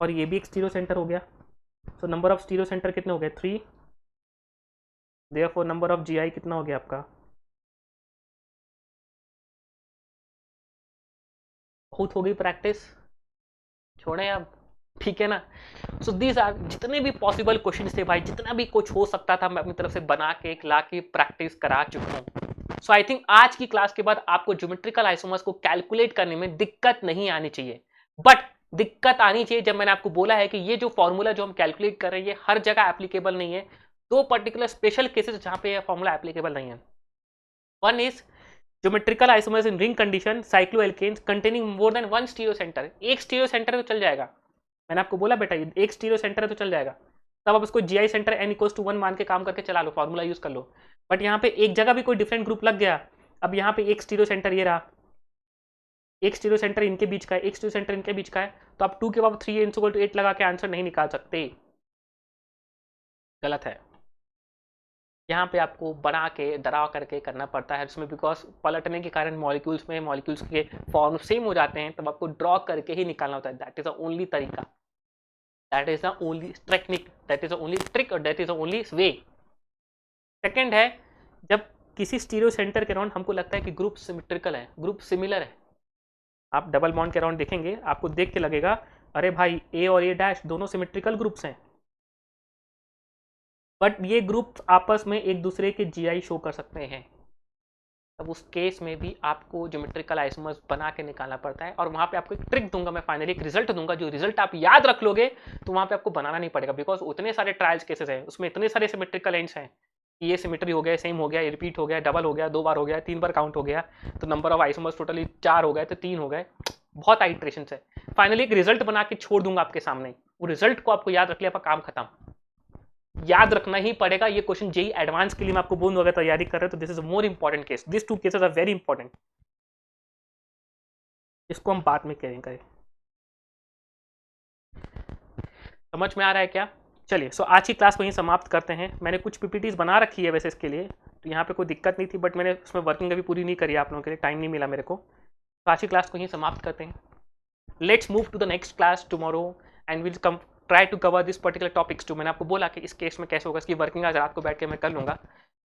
और ये भी एक स्टीरियो सेंटर हो गया। तो नंबर ऑफ स्टीरियो सेंटर कितने हो गए? 3। देयरफॉर नंबर ऑफ जीआई कितना हो गया आपका? बहुत हो गई प्रैक्टिस, छोड़ें अब, ठीक है ना? सो दीज आर जितने भी पॉसिबल क्वेश्चन थे भाई, जितना भी कुछ हो सकता था मैं अपनी तरफ से बना के ला के प्रैक्टिस करा चुका हूँ। सो आई थिंक आज की क्लास के बाद आपको ज्योमेट्रिकल आइसोमर्स को कैलकुलेट करने में दिक्कत नहीं आनी चाहिए। बट दिक्कत आनी चाहिए जब मैंने आपको बोला है कि ये जो फॉर्मूला जो हम कैलकुलेट कर रहे हैं ये हर जगह एप्लीकेबल नहीं है। 2 पर्टिकुलर स्पेशल केसेस जहां पे फॉर्मूला एप्लीकेबल नहीं है। One is geometrical isomers in ring condition, cycloalkenes containing more than 1 stereo centre. एक स्टीरियो सेंटर है तो चल जाएगा, मैंने आपको बोला बेटा एक स्टीरियो सेंटर है तो चल जाएगा। तब आप उसको GI centre n equals to 1 मान के काम करके चला लो, फॉर्मूला यूज कर लो। बट यहाँ पे एक जगह भी कोई डिफरेंट ग्रुप लग गया, अब यहाँ पे एक स्टीरियो सेंटर ये रहा, एक स्टीरियो सेंटर इनके बीच का है, एक स्टीरियो सेंटर इनके बीच का है, तो आप 2 के पावर 3 इक्वल टू 8 लगा के आंसर नहीं निकाल सकते, गलत है। यहाँ पे आपको बना के डरा करके करना पड़ता है उसमें, बिकॉज पलटने के कारण मॉलिक्यूल्स के फॉर्म सेम हो जाते हैं, तब आपको ड्रॉ करके ही निकालना होता है। दैट इज द ओनली तरीका, that is the only technique, that is the only trick, और that is the only way. Second है, जब किसी स्टीरियो सेंटर के अराउंड हमको लगता है कि ग्रुप सिमेट्रिकल है, ग्रुप सिमिलर है, आप डबल बॉन्ड के अराउंड देखेंगे, आपको देख के लगेगा अरे भाई ए और ए डैश दोनों सिमेट्रिकल ग्रुप्स हैं, बट ये ग्रुप आपस में एक दूसरे के जीआई शो कर सकते हैं। तब उस केस में भी आपको ज्योमेट्रिकल आइसोमर्स बना के निकालना पड़ता है, और वहां पे आपको एक ट्रिक दूंगा मैं, फाइनली एक रिजल्ट दूंगा, जो रिजल्ट आप याद रख लोगे तो वहां पे आपको बनाना नहीं पड़ेगा, बिकॉज उतने सारे ट्रायल्स केसेस हैं, उसमें इतने सारे सिमेट्रिकल एंड्स हैं, ये सिमेट्री हो गया, सेम हो गया, ये रिपीट हो गया, डबल हो गया, 2 बार हो गया, 3 बार काउंट हो गया, तो नंबर ऑफ आइसोमर्स टोटली 4 हो गए, तो 3 हो गए, बहुत आइट्रेशन है। फाइनली एक रिजल्ट बना के छोड़ दूंगा आपके सामने, वो रिजल्ट को आपको याद रख लिया, आपका काम खत्म। याद रखना ही पड़ेगा, ये क्वेश्चन जेई एडवांस के लिए मैं आपको बोलूंगा, अगर तैयारी कर रहे हो तो this is a more important case, this 2 cases are very important, इसको हम बाद में करेंगे। समझ में आ रहा है क्या? चलिए, सो आज की क्लास को यहीं समाप्त करते हैं। मैंने कुछ पीपीटीज बना रखी है वैसे इसके लिए, तो यहाँ पे कोई दिक्कत नहीं थी, बट मैंने उसमें वर्किंग अभी पूरी नहीं करी आप लोगों के लिए, टाइम नहीं मिला मेरे को, तो आज की क्लास को यहीं समाप्त करते हैं। Let's move to the next class tomorrow, and will come try to cover this particular topics too. मैंने आपको बोला कि इस केस में कैसे होगा, इसकी वर्किंग आज रात को बैठ के मैं कर लूँगा,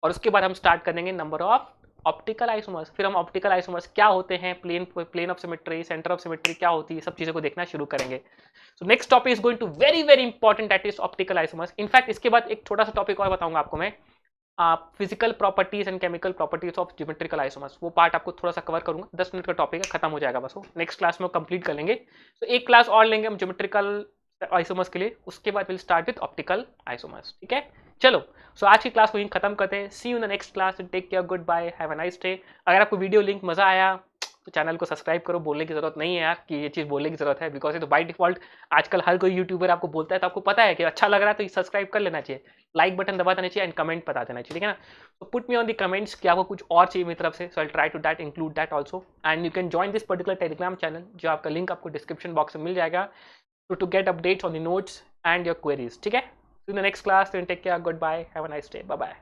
और उसके बाद हम स्टार्ट करेंगे नंबर ऑफ ऑप्टिकल आइसोमर्स। फिर हम ऑप्टिकल आइसोमर्स क्या होते हैं, plane of symmetry, centre of symmetry क्या होती है, सब चीज़ों को देखना शुरू करेंगे। So next topic is going to very important, that is optical isomers. In fact इसके बाद एक छोटा सा टॉपिक और बताऊंगा आपको मैं, physical properties and chemical properties of geometrical isomers, वो पार्ट आपको थोड़ा सा कवर करूंगा, 10 मिनट का टॉपिक है, खत्म हो जाएगा बस, वो नेक्स्ट क्लास में कंप्लीट कर लेंगे। तो एक क्लास और लेंगे हम ज्योमेट्रिकल आइसोमर्स के लिए, उसके बाद will start with optical isomers, ठीक है। चलो, सो आज की क्लास को यहीं खत्म करते हैं। See you in the next class, take care, good bye, have a nice day. अगर आपको वीडियो लिंक मजा आया तो चैनल को सब्सक्राइब करो, बोलने की जरूरत नहीं है यार कि ये चीज़ बोलने की जरूरत है, बिकॉज ये तो बाय डिफॉल्ट आजकल हर कोई यूट्यूबर आपको बोलता है, तो आपको पता है कि अच्छा लग रहा है तो सब्सक्राइब कर लेना चाहिए, लाइक बटन दबा देना चाहिए, एंड कमेंट बता देना चाहिए, ठीक है ना। तो put me on the comments कि आपको कुछ और चाहिए मेरी तरफ से, so I try to that include that also, and you can join this particular Telegram channel, जो आपका लिंक आपको डिस्क्रिप्शन बॉक्स में मिल जाएगा, to get updates on the notes and your queries, ठीक है। See you in the next class, then take care, goodbye, have a nice day, bye bye.